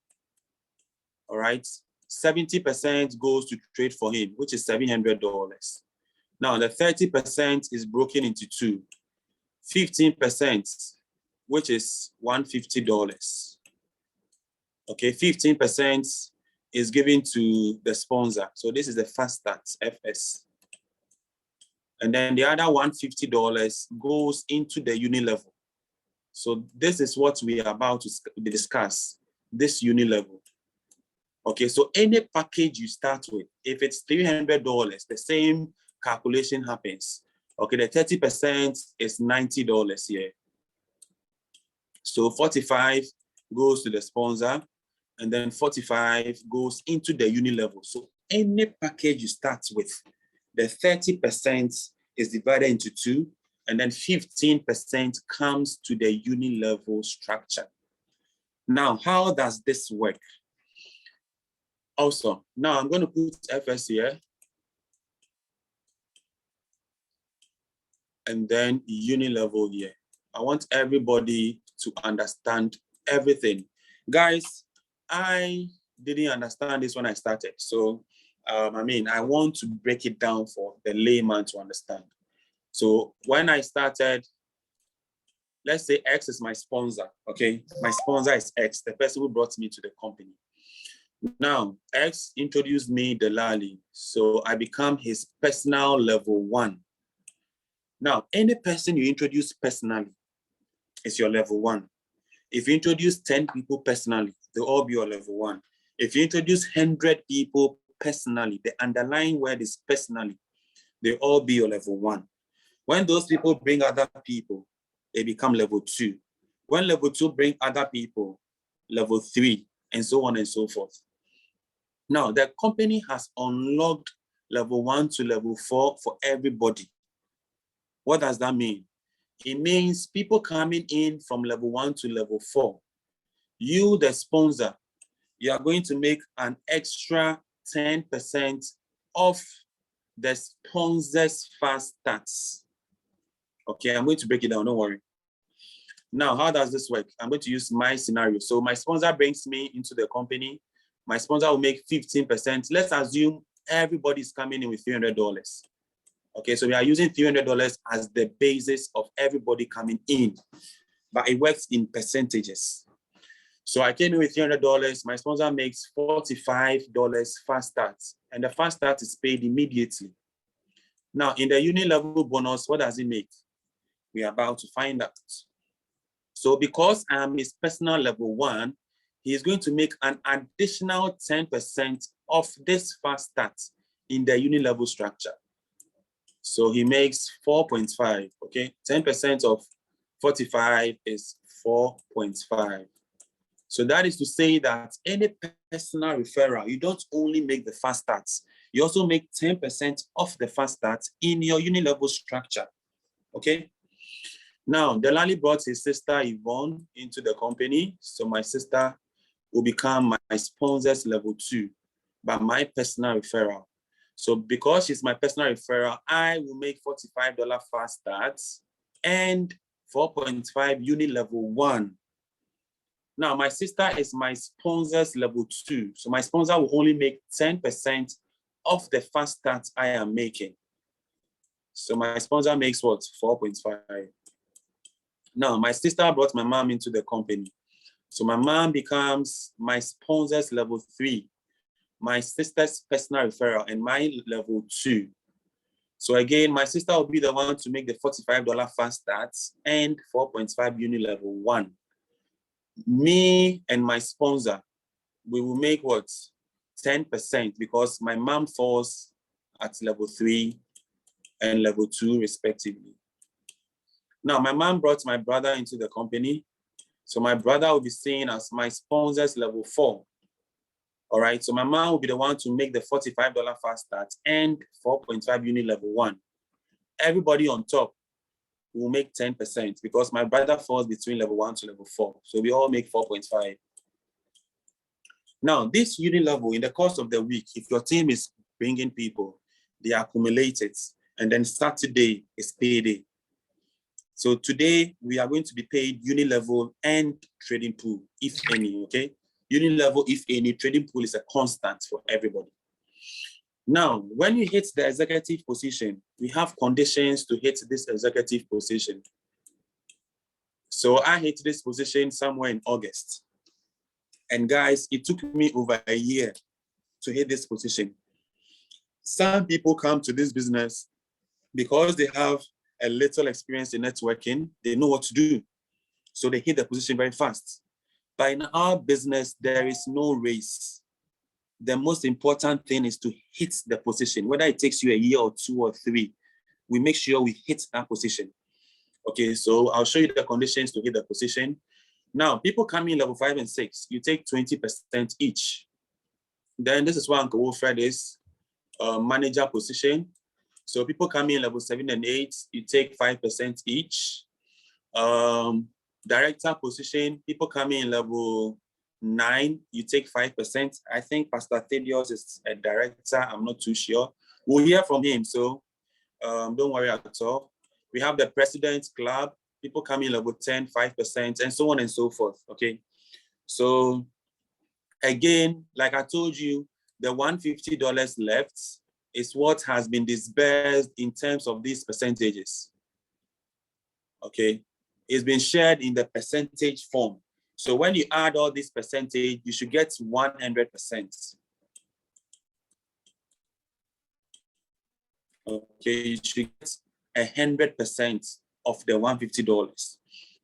A: All right. 70% goes to trade for him, which is $700. Now, the 30% is broken into two. 15%, which is $150. Okay, 15% is given to the sponsor. So this is the fast start, FS. And then the other $150 goes into the Uni Level. So this is what we are about to discuss, this Uni Level. Okay, so any package you start with, if it's $300, the same calculation happens. Okay, the 30% is $90 here. So 45 goes to the sponsor, and then 45 goes into the Uni Level. So any package you start with, the 30% is divided into two, and then 15% comes to the uni level structure. Now, how does this work? Also, now I'm going to put FS here, and then uni level here. I want everybody to understand everything. Guys, I didn't understand this when I started. So, I want to break it down for the layman to understand. So when I started, let's say X is my sponsor, okay? My sponsor is X, the person who brought me to the company. Now, X introduced me Delali, so I become his personal level 1. Now, any person you introduce personally is your level 1. If you introduce 10 people personally, they'll all be your level 1. If you introduce 100 people personally, the underlying word is personally, they'll all be your level 1. When those people bring other people, they become level 2. When level 2 bring other people, level 3, and so on and so forth. Now, the company has unlocked level 1 to level 4 for everybody. What does that mean? It means people coming in from level 1 to level 4. You, the sponsor, you are going to make an extra 10% off the sponsor's fast starts. Okay, I'm going to break it down, don't worry. Now, how does this work? I'm going to use my scenario. So my sponsor brings me into the company. My sponsor will make 15%. Let's assume everybody's coming in with $300. Okay, so we are using $300 as the basis of everybody coming in, but it works in percentages. So I came in with $300. My sponsor makes $45 fast start, and the fast start is paid immediately. Now, in the uni level bonus, what does it make? We are about to find out. So because I am his personal level 1, he is going to make an additional 10% of this fast start in the uni level structure. So he makes 4.5, okay? 10% of 45 is 4.5. So that is to say that any personal referral, you don't only make the fast starts, you also make 10% of the fast starts in your uni level structure, okay? Now, Delali brought his sister Yvonne into the company. So my sister will become my sponsor's level 2 by my personal referral. So because she's my personal referral, I will make $45 fast starts and 4.5 uni level 1. Now, my sister is my sponsor's level 2. So my sponsor will only make 10% of the fast starts I am making. So my sponsor makes what? 4.5. Now, my sister brought my mom into the company. So my mom becomes my sponsor's level 3, my sister's personal referral, and my level 2. So again, my sister will be the one to make the $45 fast starts and 4.5 uni level 1. Me and my sponsor, we will make what? 10% because my mom falls at level 3 and level 2 respectively. Now, my mom brought my brother into the company. So my brother will be seen as my sponsor's level 4. All right, so my mom will be the one to make the $45 fast start and 4.5 uni level 1. Everybody on top will make 10% because my brother falls between level 1 to level 4. So we all make 4.5. Now, this uni level, in the course of the week, if your team is bringing people, they accumulate it. And then Saturday is payday. So today we are going to be paid uni level and trading pool, if any, okay? Uni level, if any, trading pool is a constant for everybody. Now, when you hit the executive position, we have conditions to hit this executive position. So I hit this position somewhere in August. And guys, it took me over a year to hit this position. Some people come to this business because they have a little experience in networking, they know what to do. So they hit the position very fast. But in our business, there is no race. The most important thing is to hit the position, whether it takes you a year or 2 or 3, we make sure we hit that position. Okay, so I'll show you the conditions to hit the position. Now, people coming in level 5 and 6, you take 20% each. Then this is where Uncle Wilfred is, manager position. So people coming in level 7 and 8, you take 5% each. Director position, people coming in level 9, you take 5%. I think Pastor Thaddeus is a director. I'm not too sure. We'll hear from him, so don't worry at all. We have the President's Club, people coming in level 10, 5%, and so on and so forth, okay? So again, like I told you, the $150 left is what has been disbursed in terms of these percentages, okay? It's been shared in the percentage form. So when you add all this percentage, you should get 100%. Okay, you should get 100% of the $150.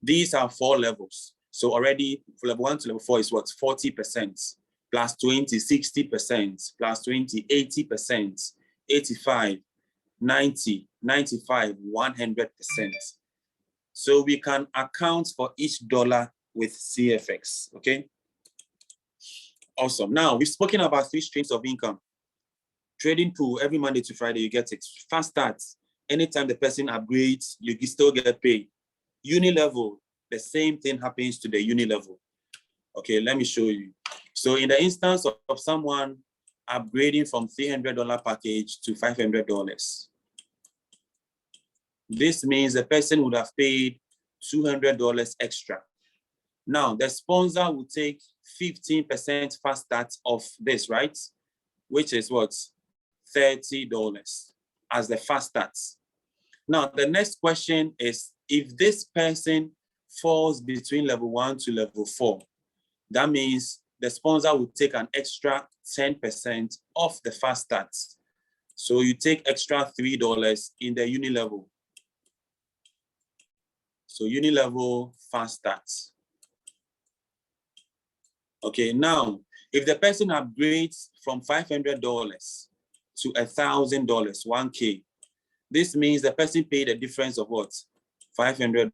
A: These are 4 levels. So already for level 1 to level 4 is what? 40%, plus 20, 60%, plus 20, 80%, 85, 90, 95, 100%. So we can account for each dollar with CFX, okay? Awesome. Now, we've spoken about 3 streams of income. Trading pool, every Monday to Friday, you get it. Fast start, anytime the person upgrades, you still get paid. Uni level, the same thing happens to the uni level. Okay, let me show you. So in the instance of someone upgrading from $300 package to $500, this means the person would have paid $200 extra. Now, the sponsor will take 15% fast start of this, right? Which is what? $30 as the fast start. Now, the next question is, if this person falls between level 1 to level 4, that means the sponsor will take an extra 10% off the fast start. So you take extra $3 in the uni level. So uni level fast start. Okay, now, if the person upgrades from $500 to $1,000, 1K, this means the person paid a difference of what? $500.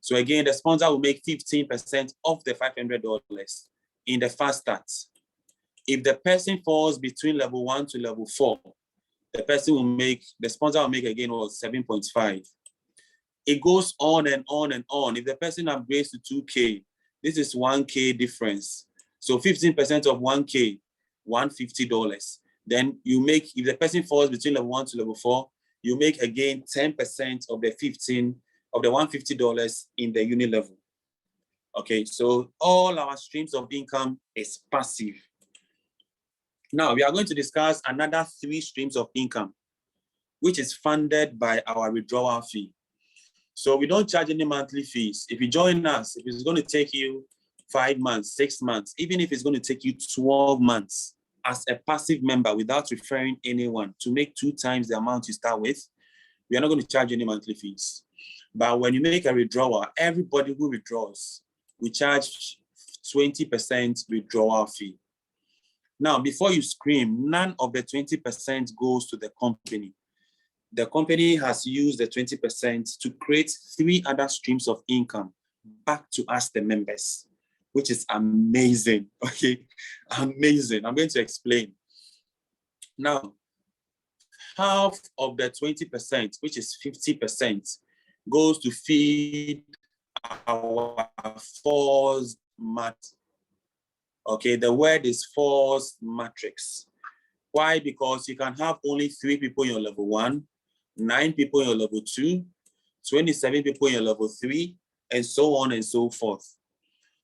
A: So again, the sponsor will make 15% of the $500 in the fast start. If the person falls between level 1 to level 4, the sponsor will make again what? 7.5. It goes on and on and on. If the person upgrades to 2K, this is 1K difference. So 15% of 1K, $150. Then you make, if the person falls between level 1 to level 4, you make again 10% of the $150 in the uni level. Okay, so all our streams of income is passive. Now we are going to discuss another 3 streams of income, which is funded by our withdrawal fee. So we don't charge any monthly fees. If you join us, if it's going to take you 5 months, 6 months, even if it's going to take you 12 months as a passive member without referring anyone to make 2 times the amount you start with, we are not going to charge any monthly fees. But when you make a withdrawal, everybody who withdraws, we charge 20% withdrawal fee. Now, before you scream, none of the 20% goes to the company. The company has used the 20% to create 3 other streams of income back to us, the members, which is amazing, okay? Amazing. I'm going to explain. Now, half of the 20%, which is 50%, goes to feed our force mat. Okay, the word is force matrix. Why? Because you can have only 3 people in your level 1, 9 people in your level 2, 27 people in your level 3, and so on and so forth.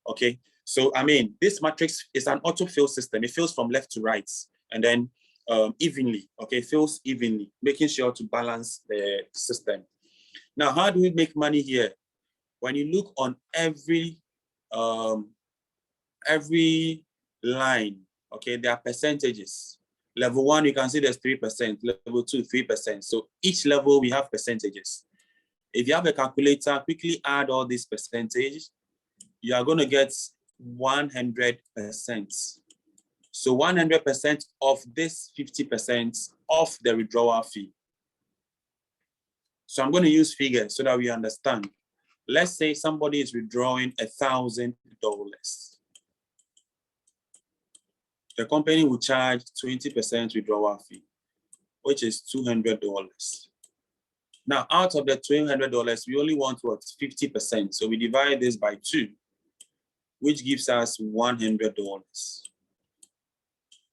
A: Okay, so I mean, this matrix is an auto-fill system. It fills from left to right, and then evenly, okay, fills evenly, making sure to balance the system. Now, how do we make money here? When you look on every line, okay, there are percentages. Level 1, you can see there's 3%, level 2, 3%. So each level we have percentages. If you have a calculator, quickly add all these percentages, you are going to get 100%. So 100% of this 50% of the withdrawal fee. So I'm going to use figures so that we understand. Let's say somebody is withdrawing $1,000. The company will charge 20% withdrawal fee. which is $200. Now, out of the $200, we only want what? 50%. So we divide this by 2, which gives us $100.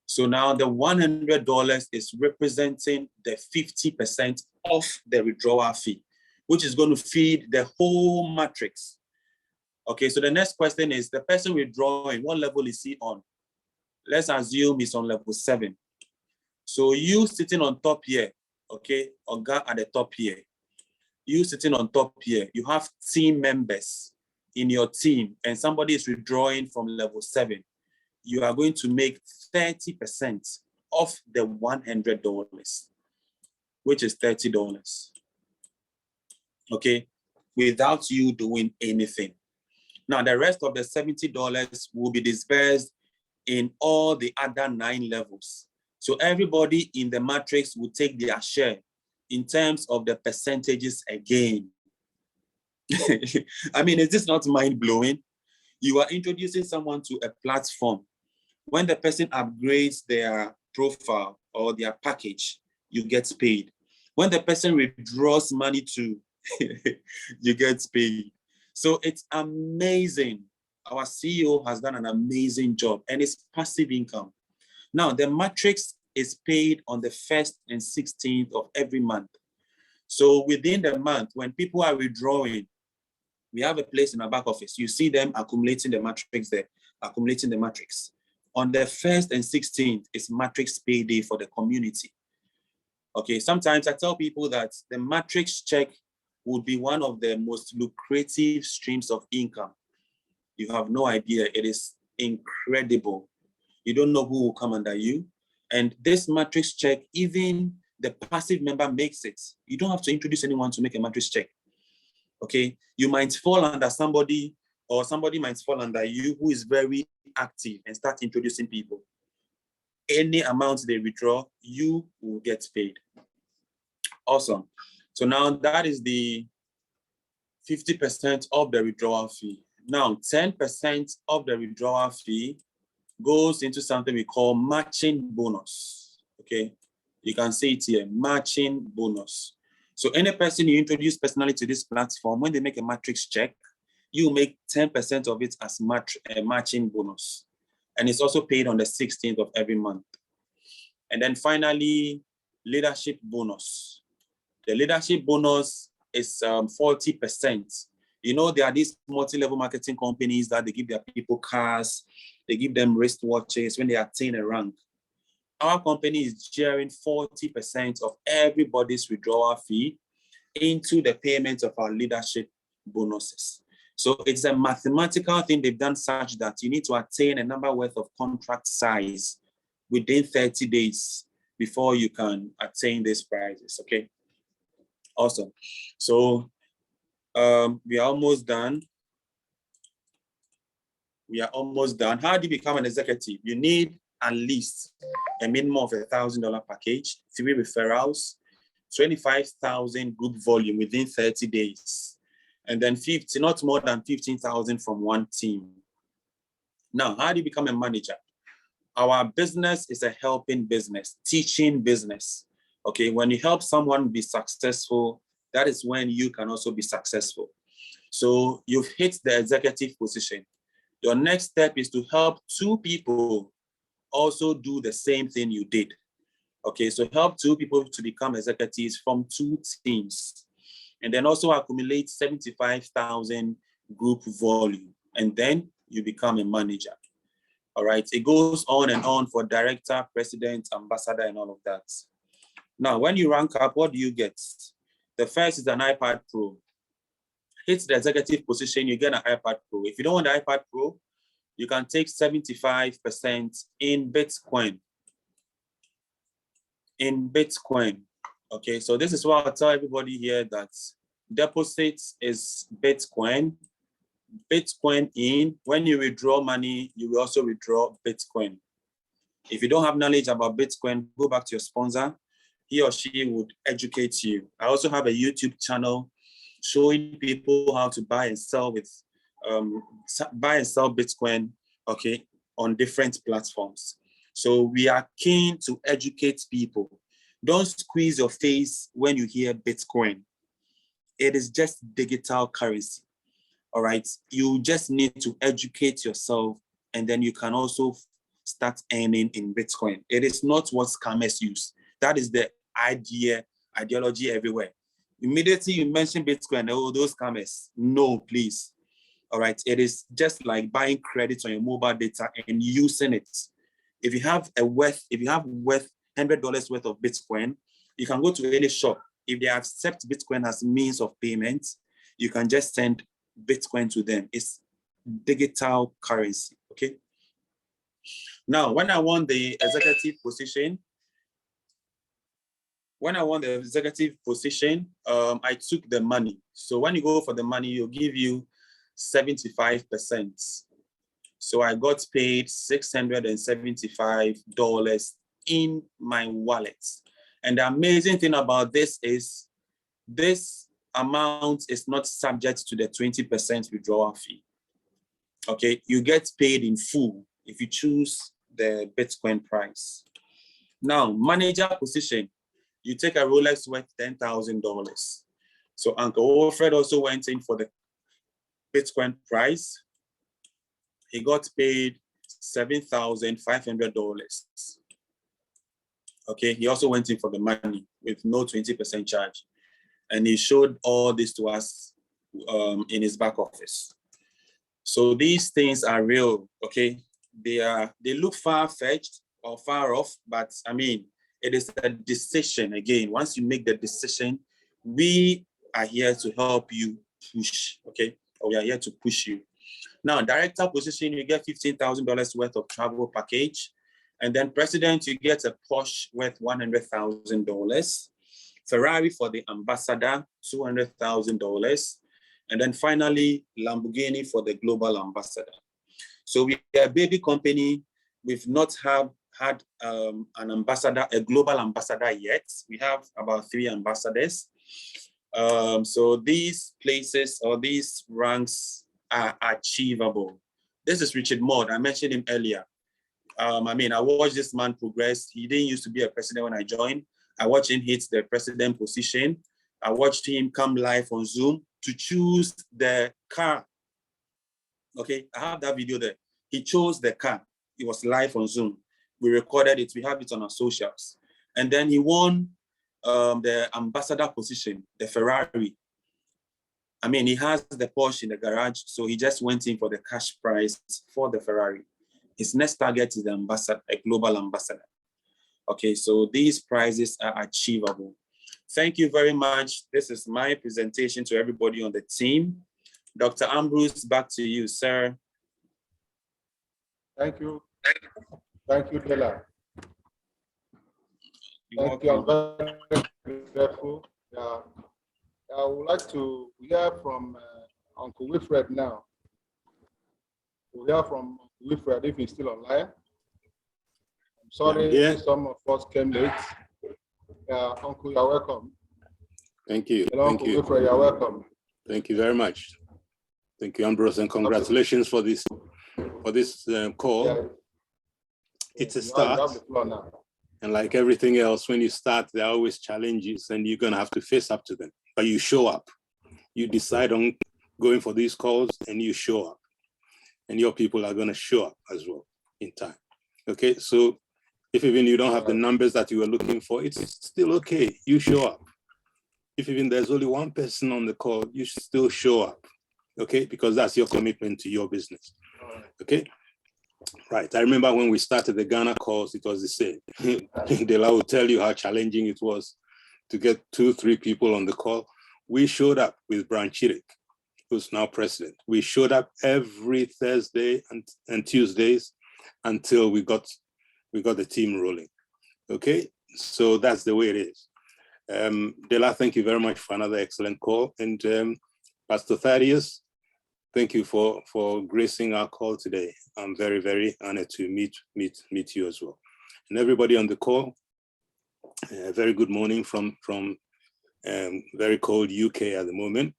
A: So now the $100 is representing the 50% of the withdrawal fee, which is going to feed the whole matrix. Okay, so the next question is, the person withdrawing, what level is he on? Let's assume he's on level 7. So you sitting on top here, okay, or guy at the top here, you sitting on top here, you have team members in your team and somebody is withdrawing from level 7. You are going to make 30% of the $100, which is $30. Okay, without you doing anything. Now, the rest of the $70 will be dispersed in all the other 9 levels. So everybody in the matrix will take their share in terms of the percentages again. I mean, is this not mind-blowing? You are introducing someone to a platform. When the person upgrades their profile or their package, you get paid. When the person withdraws money to, you get paid. So it's amazing. Our CEO has done an amazing job, and it's passive income. Now, the matrix is paid on the 1st and 16th of every month. So within the month, when people are withdrawing, we have a place in our back office. You see them accumulating the matrix there, accumulating the matrix. On the 1st and 16th is matrix payday for the community. Okay, sometimes I tell people that the matrix check would be one of the most lucrative streams of income. You have no idea. It is incredible. You don't know who will come under you. And this matrix check, even the passive member makes it. You don't have to introduce anyone to make a matrix check. Okay, you might fall under somebody, or somebody might fall under you who is very active and start introducing people. Any amount they withdraw, you will get paid. Awesome. So now that is the 50% of the withdrawal fee. Now, 10% of the withdrawal fee goes into something we call matching bonus. Okay, you can see it here, matching bonus. So any person you introduce personally to this platform, when they make a matrix check, you make 10% of it as matching bonus. And it's also paid on the 16th of every month. And then finally, leadership bonus. The leadership bonus is 40%. You know, there are these multi-level marketing companies that they give their people cars, they give them wristwatches when they attain a rank. Our company is sharing 40% of everybody's withdrawal fee into the payment of our leadership bonuses. So it's a mathematical thing they've done such that you need to attain a number worth of contract size within 30 days before you can attain these prizes, okay? Awesome. So we are almost done. We are almost done. How do you become an executive? You need at least a minimum of $1,000 package, 3 referrals, 25,000 group volume within 30 days, and then 50, not more than 15,000 from one team. Now, how do you become a manager? Our business is a helping business, teaching business. Okay, when you help someone be successful, that is when you can also be successful. So you've hit the executive position. Your next step is to help 2 people also do the same thing you did. Okay, so help 2 people to become executives from 2 teams. And then also accumulate 75,000 group volume. And then you become a manager. All right, it goes on and on for director, president, ambassador, and all of that. Now, when you rank up, what do you get? The first is an iPad Pro. Hit the executive position, you get an iPad Pro. If you don't want the iPad Pro, you can take 75% in Bitcoin. In Bitcoin. Okay, so this is what I'll tell everybody here, that deposits is Bitcoin. Bitcoin in, when you withdraw money, you will also withdraw Bitcoin. If you don't have knowledge about Bitcoin, go back to your sponsor. He or she would educate you. I also have a YouTube channel showing people how to buy and sell Bitcoin, okay, on different platforms. So we are keen to educate people. Don't squeeze your face when you hear Bitcoin. It is just digital currency. All right. You just need to educate yourself, and then you can also start earning in Bitcoin. It is not what scammers use. That is the ideology everywhere. Immediately you mention Bitcoin, oh, those scammers. No, please. All right. It is just like buying credit on your mobile data and using it. If you have worth $100 worth of Bitcoin, you can go to any shop. If they accept Bitcoin as means of payment, you can just send Bitcoin to them. It's digital currency. Okay. Now, when I won the executive position, I took the money. So when you go for the money, you'll give you 75%. So I got paid $675 in my wallet. And the amazing thing about this is this amount is not subject to the 20% withdrawal fee. Okay, you get paid in full if you choose the Bitcoin price. Now, manager position, you take a Rolex worth $10,000. So Uncle Wilfred also went in for the Bitcoin price. He got paid $7,500. Okay, he also went in for the money with no 20% charge. And he showed all this to us in his back office. So these things are real, okay? They look far-fetched or far off, but I mean, it is a decision. Again, once you make the decision, we are here to help you push, okay? Or we are here to push you. Now, director position, you get $15,000 worth of travel package. And then president, you get a Porsche worth $100,000. Ferrari for the ambassador, $200,000. And then finally, Lamborghini for the global ambassador. So we are a baby company. We've not had an ambassador, a global ambassador yet. We have about 3 ambassadors. So these places or these ranks are achievable. This is Richard Mord. I mentioned him earlier. I watched this man progress. He didn't used to be a president when I joined. I watched him hit the president position. I watched him come live on Zoom to choose the car. Okay, I have that video there. He chose the car. It was live on Zoom. We recorded it. We have it on our socials. And then he won the ambassador position, the Ferrari. He has the Porsche in the garage, so he just went in for the cash prize for the Ferrari. His next target is the ambassador, a global ambassador. Okay, so these prizes are achievable. Thank you very much. This is my presentation to everybody on the team. Dr. Ambrose, back to you, sir.
D: Thank you. Thank you, Dela.
A: Thank you.
D: I'm very grateful. I would like to hear from Uncle Wilfred now. We'll hear from Wilfred if he's still online. I'm sorry, some of us came late. Uncle, you're welcome.
C: Thank you.
D: Hello,
C: Thank
D: Uncle
C: you.
D: Wilfred, you're welcome.
C: Thank you very much. Thank you, Ambrose, and congratulations for this call.
D: Yeah.
C: It's a
D: You
C: start.
D: have the floor now.
C: And like everything else, when you start, there are always challenges and you're going to have to face up to them. But you show up. You decide on going for these calls and you show up. And your people are going to show up as well in time. Okay, so if even you don't have the numbers that you were looking for, it's still okay. You show up. If even there's only one person on the call, you should still show up. Okay, because that's your commitment to your business. Okay. Right. I remember when we started the Ghana calls, it was the same. Dela will tell you how challenging it was to get 2-3 people on the call. We showed up with Brian Chirek, who's now president. We showed up every Thursday and Tuesdays until we got the team rolling. Okay, so that's the way it is. Dela, thank you very much for another excellent call. And Pastor Thaddeus, thank you for gracing our call today. I'm very, very honored to meet you as well. And everybody on the call, very good morning from very cold UK at the moment.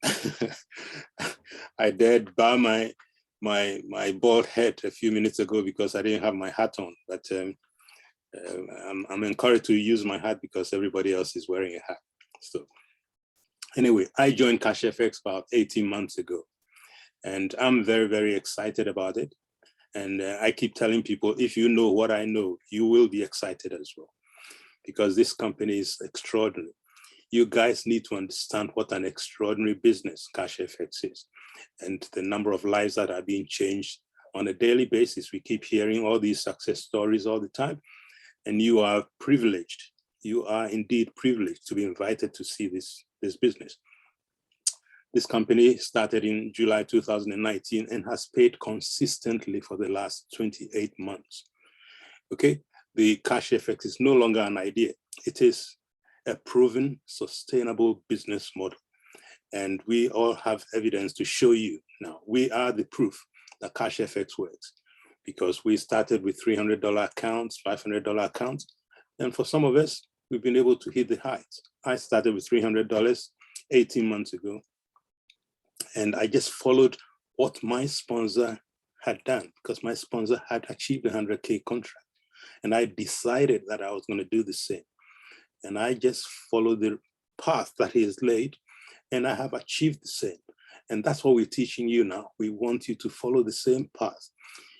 C: I dared bow my bald head a few minutes ago because I didn't have my hat on. But I'm encouraged to use my hat because everybody else is wearing a hat. So anyway, I joined CashFX about 18 months ago, and I'm very, very excited about it. And I keep telling people, if you know what I know, you will be excited as well, because this company is extraordinary. You guys need to understand what an extraordinary business CashFX is, and the number of lives that are being changed on a daily basis. We keep hearing all these success stories all the time, and you are privileged. You are indeed privileged to be invited to see this business. This company started in July 2019 and has paid consistently for the last 28 months. Okay, the CashFX is no longer an idea. It is a proven, sustainable business model. And we all have evidence to show you now. We are the proof that CashFX works, because we started with $300 accounts, $500 accounts. And for some of us, we've been able to hit the heights. I started with $300 18 months ago. And I just followed what my sponsor had done, because my sponsor had achieved a 100K contract. And I decided that I was going to do the same. And I just followed the path that he has laid, and I have achieved the same. And that's what we're teaching you now. We want you to follow the same path.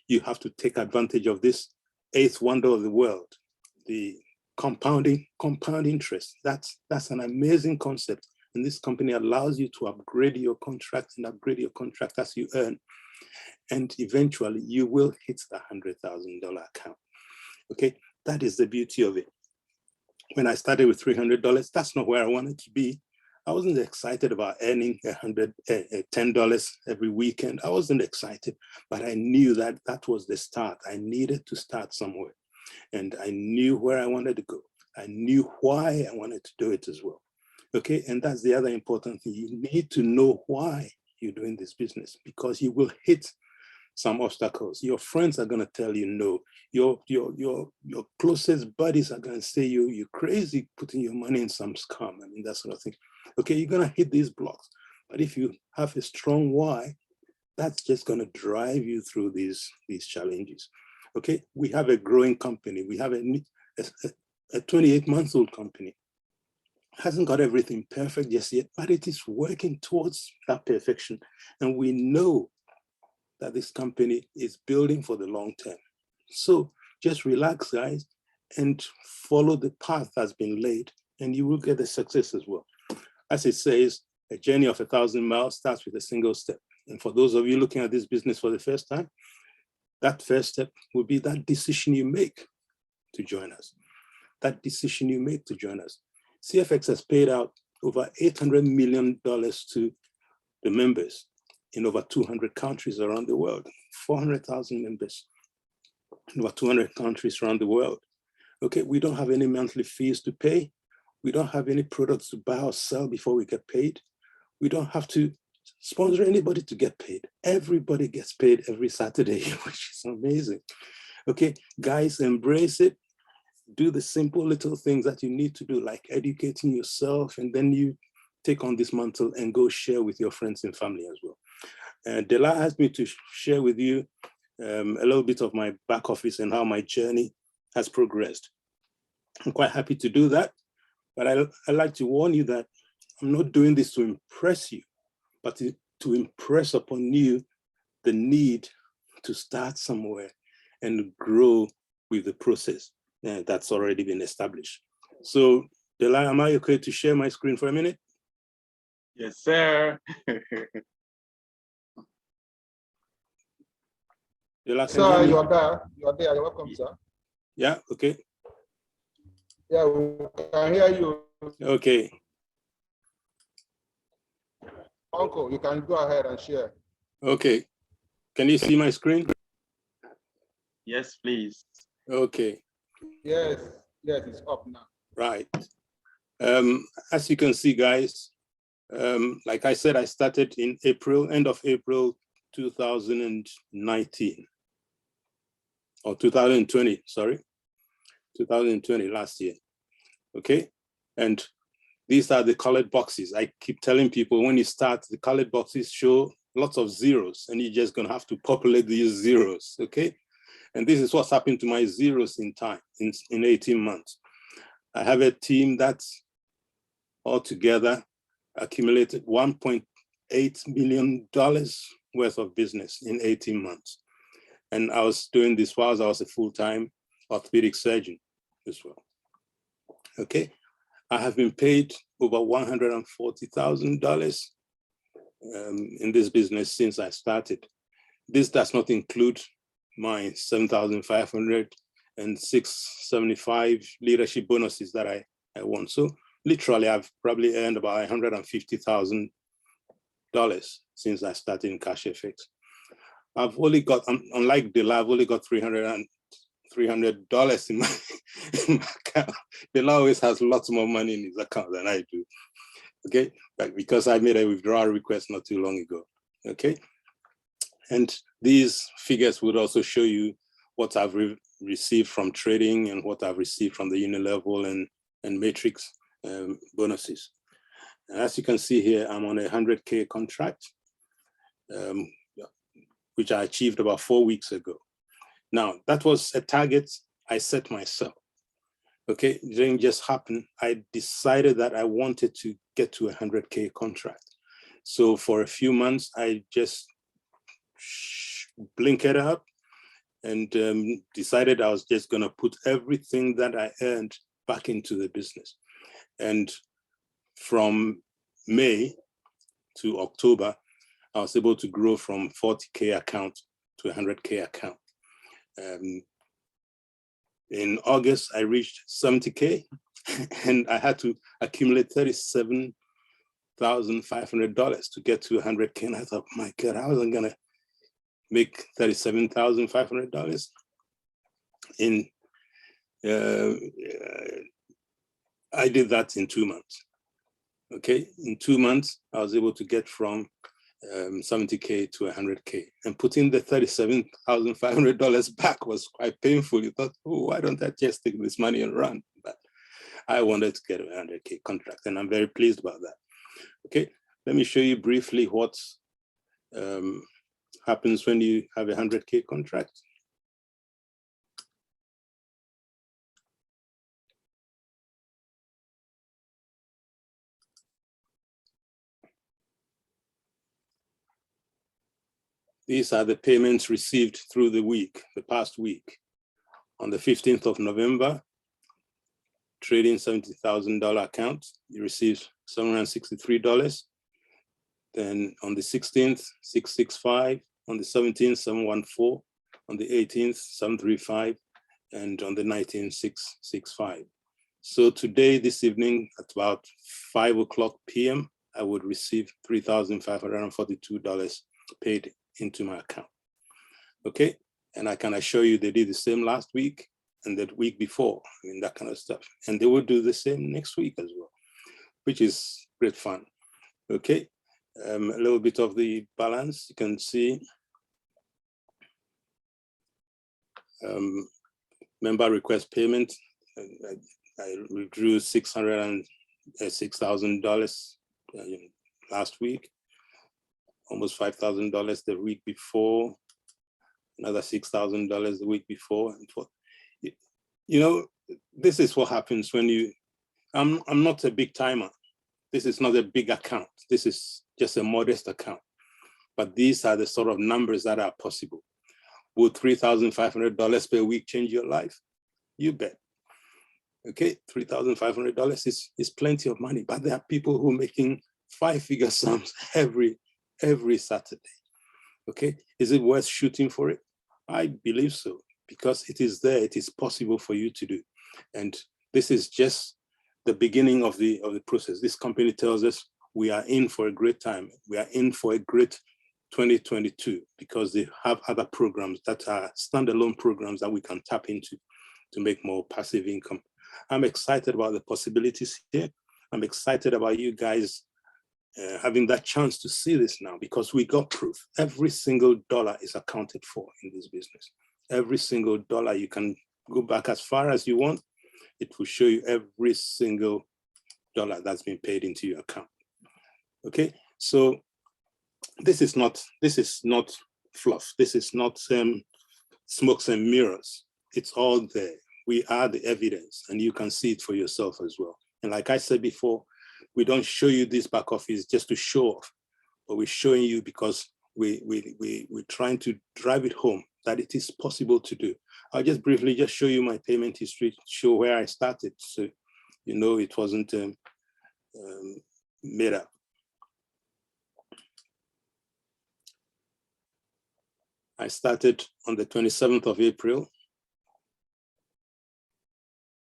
C: You have to take advantage of this eighth wonder of the world, the compound interest. That's an amazing concept. And this company allows you to upgrade your contract and upgrade your contract as you earn. And eventually you will hit the $100,000 account. Okay, that is the beauty of it. When I started with $300, that's not where I wanted to be. I wasn't excited about earning $10 every weekend. I wasn't excited, but I knew that that was the start. I needed to start somewhere, and I knew where I wanted to go. I knew why I wanted to do it as well. Okay, and that's the other important thing. You need to know why you're doing this business, because you will hit some obstacles. Your friends are going to tell you no. Your closest buddies are going to say you're crazy putting your money in some scam. I mean, that sort of thing. Okay, you're going to hit these blocks. But if you have a strong why, that's just going to drive you through these challenges. Okay, we have a growing company. We have a 28-month-old company. Hasn't got everything perfect just yet, but it is working towards that perfection. And we know that this company is building for the long term. So just relax, guys, and follow the path that's been laid, and you will get the success as well. As it says, a journey of 1,000 miles starts with a single step. And for those of you looking at this business for the first time, that first step will be that decision you make to join us. That decision you make to join us. CFX has paid out over $800 million to the members in over 200 countries around the world, 400,000 members in over 200 countries around the world. Okay, we don't have any monthly fees to pay. We don't have any products to buy or sell before we get paid. We don't have to sponsor anybody to get paid. Everybody gets paid every Saturday, which is amazing. Okay, guys, embrace it. Do the simple little things that you need to do, like educating yourself, and then you take on this mantle and go share with your friends and family as well. Dela asked me to share with you a little bit of my back office and how my journey has progressed. I'm quite happy to do that, but I like to warn you that I'm not doing this to impress you, but to impress upon you the need to start somewhere and grow with the process that's already been established. So, Dela, am I okay to share my screen for a minute?
A: Yes, sir.
C: Dela,
D: Sir, you are there. You are there. You're welcome, sir.
C: Yeah, okay.
D: Yeah, we can hear you.
C: Okay.
D: Uncle, you can go ahead and share.
C: Okay. Can you see my screen?
A: Yes, please.
C: Okay.
D: Yes, it's up now.
C: Right. As you can see, guys, like I said, I started in end of April 2019. Or 2020, sorry. 2020, last year. Okay. And these are the colored boxes. I keep telling people, when you start, the colored boxes show lots of zeros, and you're just going to have to populate these zeros. Okay. And this is what's happened to my zeros in time, in 18 months. I have a team that's altogether accumulated $1.8 million worth of business in 18 months. And I was doing this while I was a full-time orthopedic surgeon as well. Okay, I have been paid over $140,000 in this business since I started. This does not include my 7,500 and 675 leadership bonuses that I won. So literally, I've probably earned about $150,000 since I started in Cash FX. I've only got, unlike Dela, I've only got $300 in my account. Dela always has lots more money in his account than I do. Okay, but because I made a withdrawal request not too long ago. Okay, and these figures would also show you what I've received from trading and what I've received from the Uni Level and Matrix bonuses. And as you can see here, I'm on a 100K contract, which I achieved about 4 weeks ago. Now, that was a target I set myself. Okay, it didn't just happen. I decided that I wanted to get to a 100K contract. So for a few months, I just blinkered up and decided I was just gonna put everything that I earned back into the business. And from May to October, I was able to grow from 40K account to a 100K account. In August, I reached 70K and I had to accumulate $37,500 to get to 100K. And I thought, my God, I wasn't gonna make $37,500 I did that in 2 months. Okay, in 2 months, I was able to get from 70K to 100K, and putting the $37,500 back was quite painful. You thought, oh, why don't I just take this money and run? But I wanted to get a 100K contract, and I'm very pleased about that. Okay, let me show you briefly what happens when you have a 100K contract. These are the payments received through the week, the past week. On the 15th of November, trading $70,000 account, you received $763. Then on the 16th, 665, on the 17th, 714, on the 18th, 735, and on the 19th, 665. So today, this evening, at about 5 o'clock p.m., I would receive $3,542 paid into my account. Okay, and I can assure you they did the same last week and the week before, I mean, that kind of stuff. And they will do the same next week as well, which is great fun. Okay, a little bit of the balance, you can see. Member request payment, I withdrew $606,000 last week. Almost $5,000 the week before, another $6,000 the week before. You know, this is what happens when you, I'm not a big timer. This is not a big account. This is just a modest account. But these are the sort of numbers that are possible. Would $3,500 per week change your life? You bet. Okay, $3,500 is plenty of money, but there are people who are making 5-figure sums every Saturday. Okay, is it worth shooting for it? I believe so, because it is there, it is possible for you to do. And this is just the beginning of the process. This company tells us we are in for a great time. We are in for a great 2022 because they have other programs that are standalone programs that we can tap into to make more passive income. I'm excited about the possibilities here. I'm excited about you guys having that chance to see this now, because we got proof. Every single dollar is accounted for in this business. Every single dollar, you can go back as far as you want. It will show you every single dollar that's been paid into your account. Okay, so this is not fluff. This is not smokes and mirrors. It's all there. We are the evidence, and you can see it for yourself as well. And like I said before, we don't show you this back office just to show off, but we're showing you because we're trying to drive it home that it is possible to do. I'll just briefly just show you my payment history, show where I started, so you know it wasn't made up. I started on the 27th of April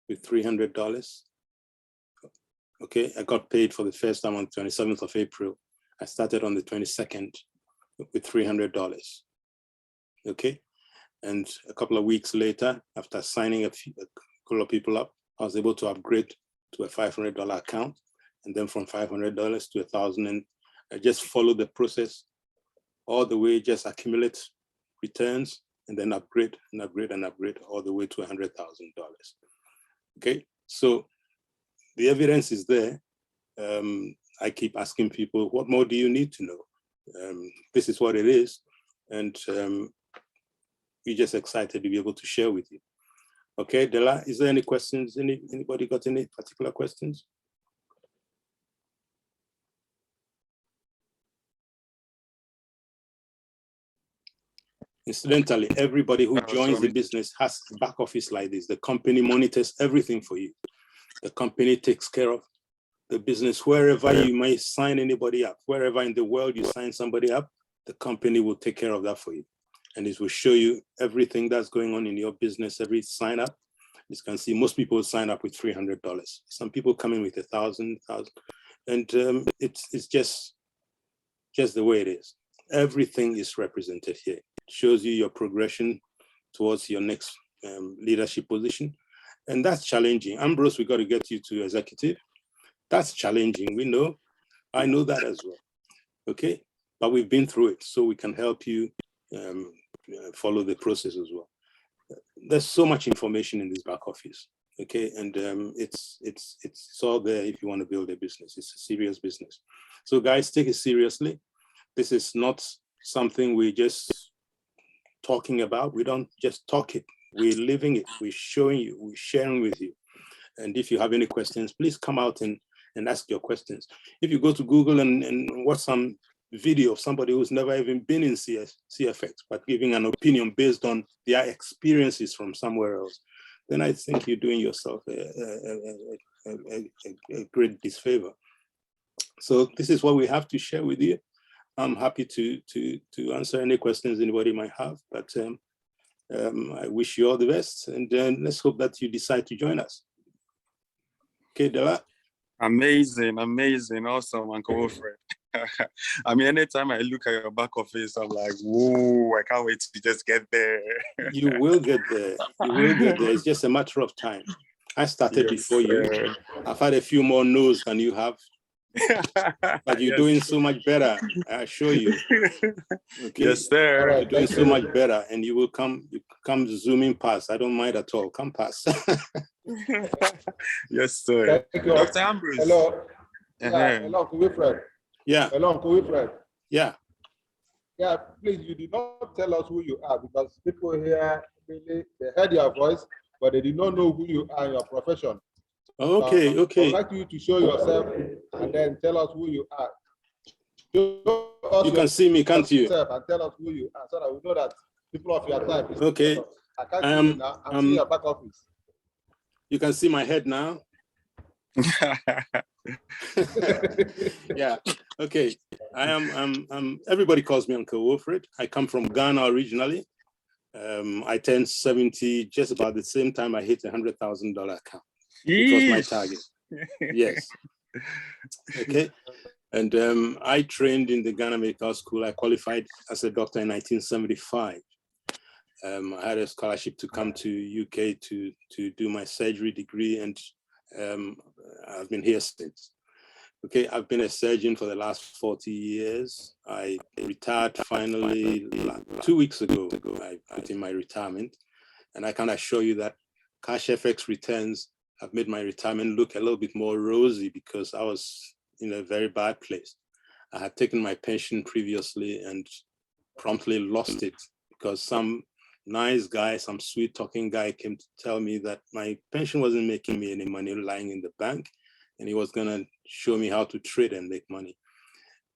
C: with $300. Okay, I got paid for the first time on the 27th of April. I started on the 22nd with $300. Okay, and a couple of weeks later, after signing a couple of people up, I was able to upgrade to a $500 account, and then from $500 to $1,000, and I just followed the process all the way, just accumulate returns, and then upgrade and upgrade and upgrade all the way to $100,000. Okay, so the evidence is there. I keep asking people, what more do you need to know? This is what it is, and we're just excited to be able to share with you. Okay, Dela, is there any questions? Anybody got any particular questions? Incidentally, everybody who joins the business has a back office like this. The company monitors everything for you. The company takes care of the business. Wherever you might sign anybody up, wherever in the world you sign somebody up, the company will take care of that for you. And it will show you everything that's going on in your business, every sign up. You can see most people sign up with $300. Some people come in with $1,000, and it's just the way it is. Everything is represented here. It shows you your progression towards your next leadership position. And that's challenging. Ambrose, we got to get you to executive. That's challenging. We know. I know that as well. Okay. But we've been through it, so we can help you follow the process as well. There's so much information in this back office. Okay. And it's all there if you want to build a business. It's a serious business. So guys, take it seriously. This is not something we're just talking about. We don't just talk it. We're living it. We're showing you. We're sharing with you. And if you have any questions, please come out and ask your questions. If you go to Google and watch some video of somebody who's never even been in CFX, but giving an opinion based on their experiences from somewhere else, then I think you're doing yourself a great disfavor. So this is what we have to share with you. I'm happy to answer any questions anybody might have, but I wish you all the best, and let's hope that you decide to join us. Okay, Dela?
A: Amazing, amazing, awesome, Uncle Wilfred. I mean, anytime I look at your back office, I'm like, whoa, I can't wait to just get there.
C: You will get there. You will get there. It's just a matter of time. I started before you. I've had a few more no's than you have. But you're doing so much better, I assure you. Okay?
A: Yes, sir.
C: You're doing so much better, and you will come zooming past. I don't mind at all. Come past.
A: Yes, sir. Dr. Ambrose.
D: Hello. Hello, Uncle Wilfred.
C: Yeah.
D: Hello, Uncle Wilfred.
C: Yeah.
D: Yeah, please, you did not tell us who you are, because people here, really, they heard your voice, but they did not know who you are in your profession.
C: Okay, okay.
D: I would like you to show yourself and then tell us who you are.
C: You can see me, can't you?
D: And tell us who you are, so that we know that people of your type.
C: Okay.
D: I can't see you now. I'm seeing your back office.
C: You can see my head now. Yeah. Okay. I am. Everybody calls me Uncle Wilfred. I come from Ghana originally. I turned 70 just about the same time I hit $100,000 account. It was my target. Yes. Okay. And I trained in the Ghana Medical School. I qualified as a doctor in 1975. I had a scholarship to come to UK to do my surgery degree, and I've been here since. Okay, I've been a surgeon for the last 40 years. I retired finally 2 weeks ago. I put in my retirement, and I can assure you that Cash FX returns have made my retirement look a little bit more rosy, because I was in a very bad place. I had taken my pension previously and promptly lost it because some nice guy, some sweet talking guy came to tell me that my pension wasn't making me any money lying in the bank, and he was gonna show me how to trade and make money.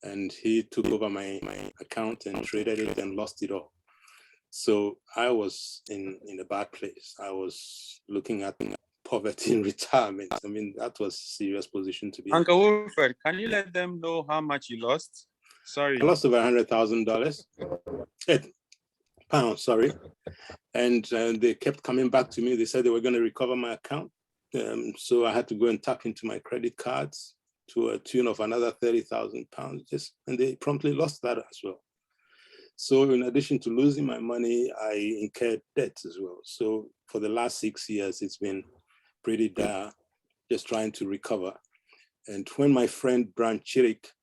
C: And he took over my account and traded it and lost it all. So I was in a bad place. I was looking at poverty in retirement. I mean, that was a serious position to be in.
A: Uncle Wilfred, can you let them know how much you lost? Sorry.
C: I lost over $100,000. Pounds, sorry. And they kept coming back to me. They said they were going to recover my account. So I had to go and tap into my credit cards to a tune of another £30,000, and they promptly lost that as well. So in addition to losing my money, I incurred debt as well. So for the last 6 years, it's been pretty dire, just trying to recover. And when my friend Bran Chirik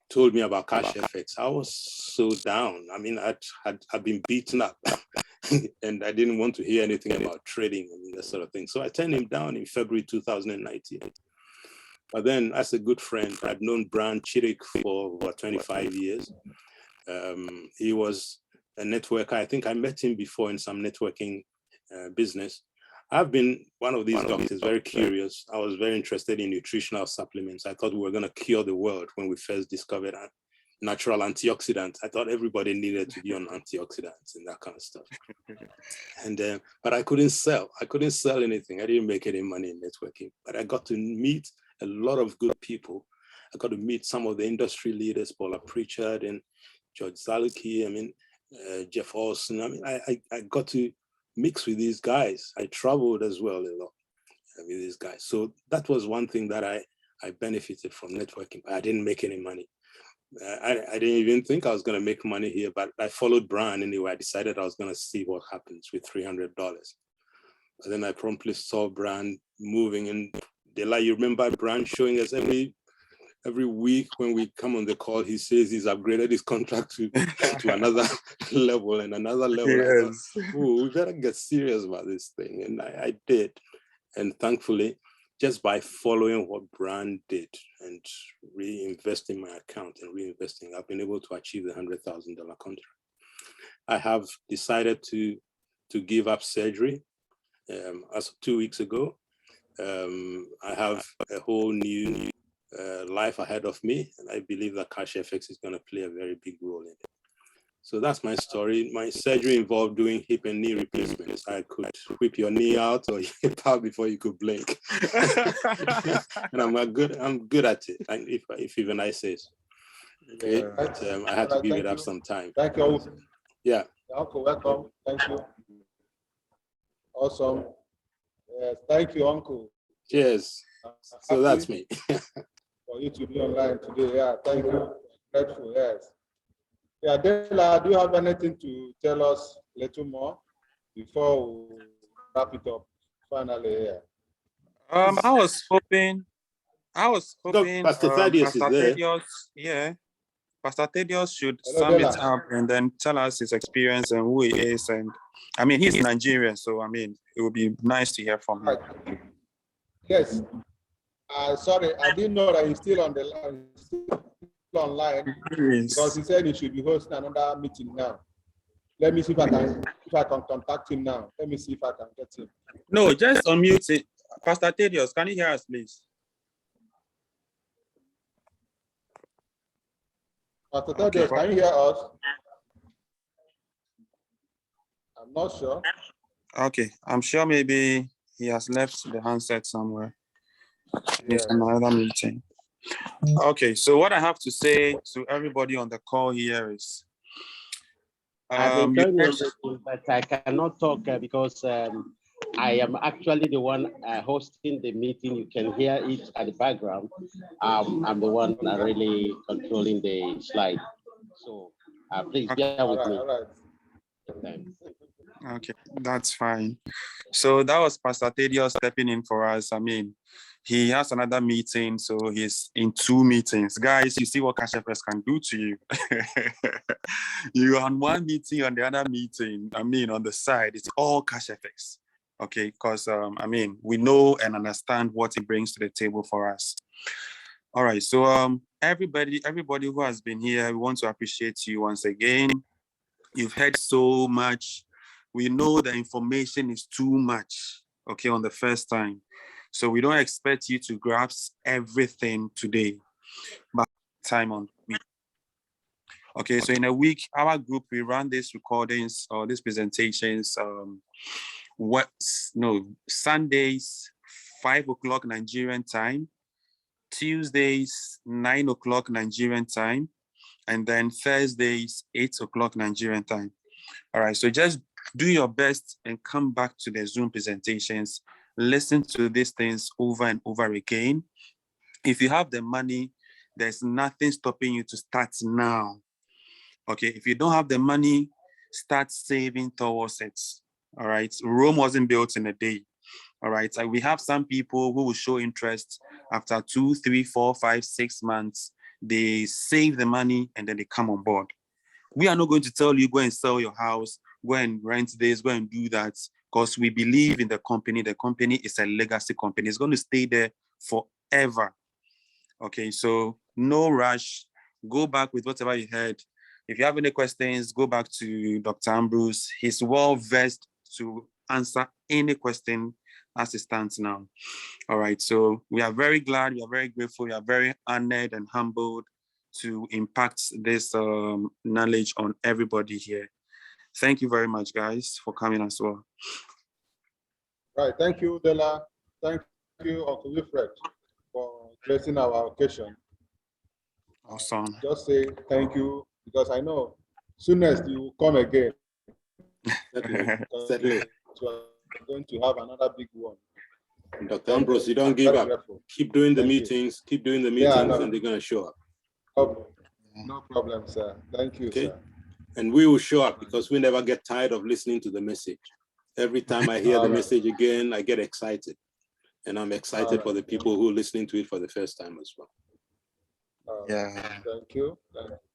C: told me about Cash FX, I was so down. I mean, I'd been beaten up and I didn't want to hear anything about trading and that sort of thing. So I turned him down in February 2019. But then, as a good friend, I'd known Bran Chirik for over 25 years. He was a networker. I think I met him before in some networking business. I've been one of these doctors, very curious. I was very interested in nutritional supplements. I thought we were going to cure the world when we first discovered natural antioxidants. I thought everybody needed to be on antioxidants and that kind of stuff. And but I couldn't sell. I couldn't sell anything. I didn't make any money in networking. But I got to meet a lot of good people. I got to meet some of the industry leaders, Paula Pritchard and George Zaluki. I mean, Jeff Olson. I mean, I got to mix with these guys. I traveled as well a lot with these guys. So that was one thing that I benefited from networking. I didn't make any money. I didn't even think I was going to make money here, but I followed Brian anyway. I decided I was going to see what happens with $300. But then I promptly saw Brian moving, and you remember Brian showing us every week when we come on the call, he says he's upgraded his contract to another level and another level.
A: Yes.
C: I thought, we better get serious about this thing. And I did. And thankfully, just by following what Brian did and reinvesting my account and reinvesting, I've been able to achieve the $100,000 contract. I have decided to give up surgery as of 2 weeks ago. I have a whole new life ahead of me, and I believe that Cash FX is going to play a very big role in it. So that's my story. My surgery involved doing hip and knee replacements. I could whip your knee out or your hip out before you could blink. And I'm good at it, if even I say so. Okay, but I had to give it up some time.
D: Thank you.
C: Yeah.
D: Uncle, welcome. Thank you. Awesome. Yes, thank you, Uncle.
C: Cheers. So that's me.
D: For you to be online today. Yeah, thank you. Grateful, yes. Yeah, Dela, do you have anything to tell us a little more before we wrap it up finally here?
A: I was hoping
C: Pastor Thaddeus is there.
A: Thaddeus, yeah. Pastor Thaddeus should
D: Hello,
A: sum it
D: Dela.
A: up and then tell us his experience and who he is. And I mean, he's Nigerian, so I mean, it would be nice to hear from him.
D: Right. Yes. Sorry, I didn't know that he's still on the line. Online because he said he should be hosting another meeting now. Let me see if I can contact him now. Let me see if I can get him.
A: No, just unmute it. Pastor Thaddeus, can you hear us, please?
D: Pastor Thaddeus, can you hear us? I'm not sure.
A: Okay, I'm sure maybe he has left the handset somewhere. It's
D: Yeah.
A: another meeting. Okay, so what I have to say to everybody on the call here is
E: I've enjoyed everything, but I cannot talk because I am actually the one hosting the meeting. You can hear it at the background. I'm the one really controlling the slide. So please bear with me.
D: All right.
E: Thanks.
A: Okay, that's fine. So that was Pastor Thaddeus stepping in for us. I mean, he has another meeting, so he's in 2 meetings. Guys, you see what Cash FX can do to you. You're on one meeting, on the other meeting. I mean, on the side, it's all Cash FX. Okay, because I mean, we know and understand what it brings to the table for us. All right, so everybody who has been here, we want to appreciate you once again. You've heard so much. We know the information is too much, okay, on the first time. So we don't expect you to grasp everything today, but time on week. Okay, so in a week, our group, we run these recordings or these presentations, Sundays, 5 o'clock Nigerian time, Tuesdays, 9 o'clock Nigerian time, and then Thursdays, 8 o'clock Nigerian time. All right, so just do your best and come back to the Zoom presentations. Listen to these things over and over again. If you have the money, there's nothing stopping you to start now. Okay, if you don't have the money, start saving towards it. All right, Rome wasn't built in a day. All right, so we have some people who will show interest after 2, 3, 4, 5, 6 months. They save the money and then they come on board. We are not going to tell you, go and sell your house, go and rent this, go and do that, because we believe in the company. The company is a legacy company. It's going to stay there forever. Okay, so no rush. Go back with whatever you heard. If you have any questions, go back to Dr. Ambrose. He's well versed to answer any question as it stands now. All right, so we are very glad, we are very grateful, we are very honored and humbled to impact this knowledge on everybody here. Thank you very much, guys, for coming as well.
D: Right, thank you, Dela. Thank you, Uncle Wilfred, for gracing our occasion.
A: Awesome.
D: Just say thank you, because I know soonest you will come again.
C: Certainly.
D: We're going to have another big one.
C: Dr. Ambrose, you don't give up. Keep doing the meetings, keep doing the meetings, and they're going to show up.
D: No problem, sir. Thank you, sir.
C: And we will show up because we never get tired of listening to the message. Every time I hear the message again, I get excited. And I'm excited for the people who are listening to it for the first time as well.
D: Thank you.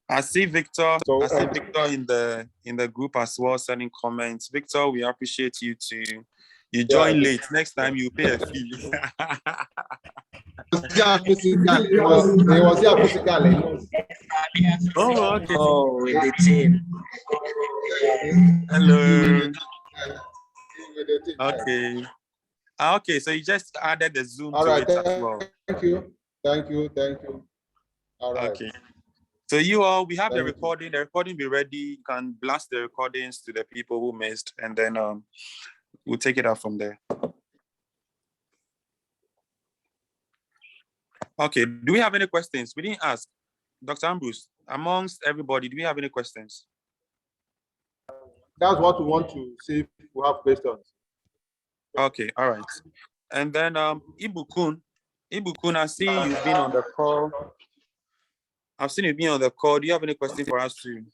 A: I see Victor. I see Victor in the group as well, sending comments. Victor, we appreciate you too. You join late. Next time you pay a fee.
D: He was here physically.
A: Oh, okay.
F: Oh, with the team.
A: Hello. Okay. Okay, so you just added the Zoom to it as well.
D: Thank you. All right.
A: Okay. So you all, we have the recording. The recording be ready. You can blast the recordings to the people who missed, and then we'll take it out from there. Okay. Do we have any questions? We didn't ask. Dr. Ambrose, amongst everybody, do we have any questions?
D: That's what we want to see if we have questions.
A: Okay. All right. And then Ibukun, I see you've been on the call. I've seen you being on the call. Do you have any questions for us too?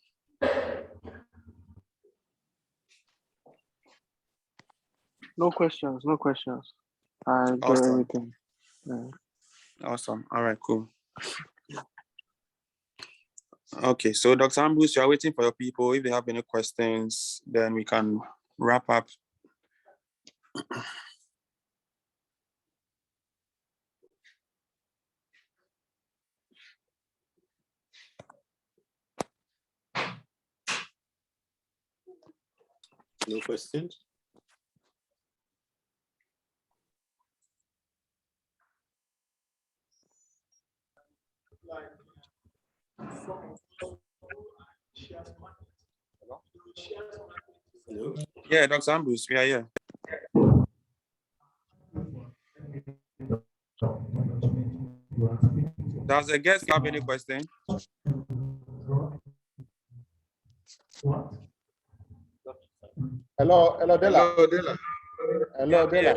G: No questions. I got everything. Yeah.
A: Awesome. All right, cool. Okay, so Dr. Ambrose, you are waiting for your people. If they have any questions, then we can wrap up.
C: No questions? Hello?
A: Yeah, Dr. Ambrose, we are here. Does the guest have any question?
D: Hello, Dela. Hello, Dela.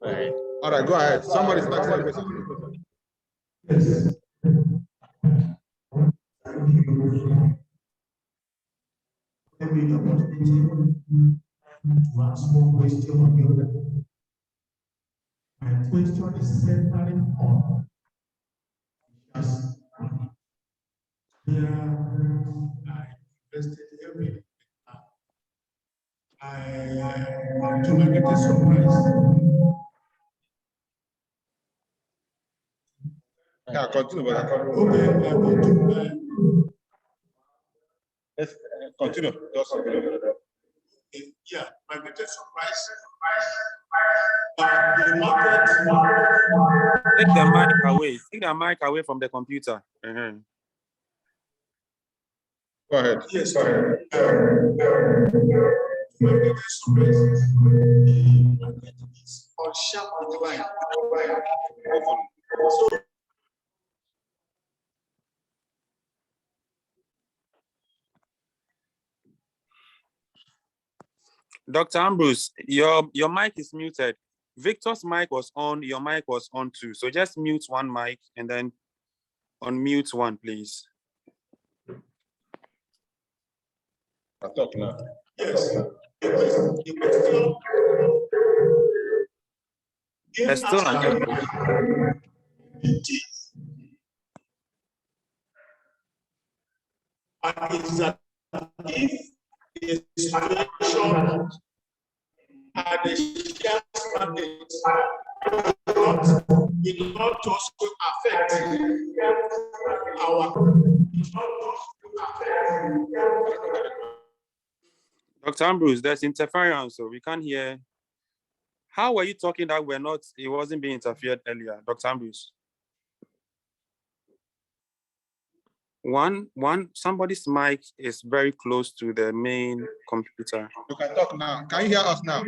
F: Right.
D: All right, go ahead. Somebody's asking a question.
H: My question is centering on I invested everything. To my greatest surprise.
D: Yeah, continue.
H: Okay, I go to
D: Let's continue. Just
B: Yeah, my biggest surprise. The market.
A: Take the mic away. Take the mic away from the computer.
D: go ahead.
B: Yes, my biggest surprise. The market is on sharp decline. So
A: Dr. Ambrose, your mic is muted. Victor's mic was on, your mic was on too. So just mute one mic and then unmute one, please.
D: I'll talk now.
B: yes,
A: There's still an echo.
B: Is that if the situation at the share market will not also affect our.
A: Dr. Ambrose, there's interference, so we can't hear. How were you talking that it wasn't being interfered earlier, Dr. Ambrose? Somebody's mic is very close to the main computer.
D: You can talk now. Can you hear us now?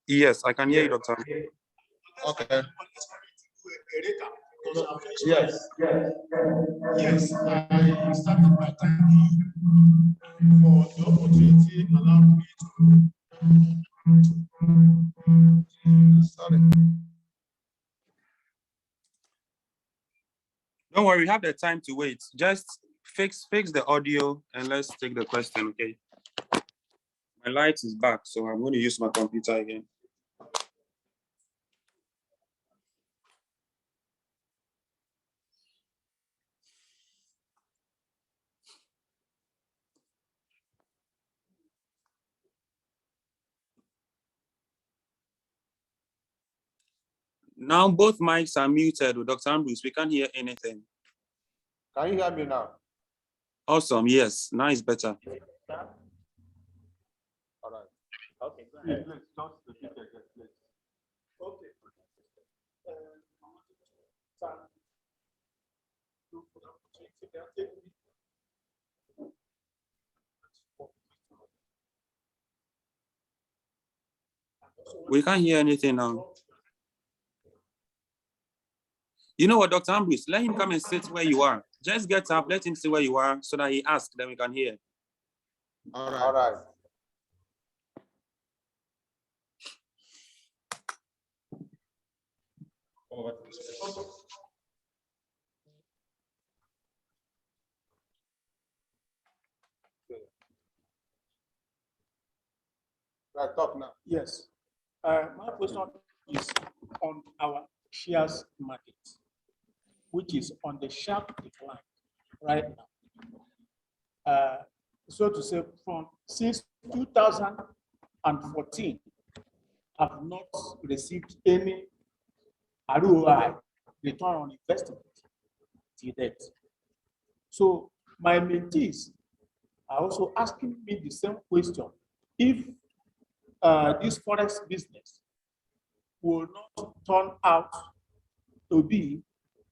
A: Yes, I can hear you, Dr. Ambrose.
D: Okay.
B: Yes. Yes, I started by thanking you for the opportunity allowed me to.
D: Sorry.
A: Don't worry, we have the time to wait. Just fix the audio and let's take the question, okay? My light is back, so I'm going to use my computer again. Now both mics are muted with Dr. Ambrose. We can't hear anything.
D: Can you hear me now?
A: Awesome, yes. Now it's better.
D: All right.
B: Okay, go ahead. Please, just repeat again, please. Okay.
A: We can't hear anything now. You know what, Dr. Ambrose, let him come and sit where you are. Just get up, let him see where you are so that he asks, then we can hear.
D: All right. All right. Right, talk now.
I: Yes. My question is on our shares market, which is on the sharp decline right now. So to say, since 2014, have not received any ROI, return on investment, till that. So my mentees are also asking me the same question. If this Forex business will not turn out to be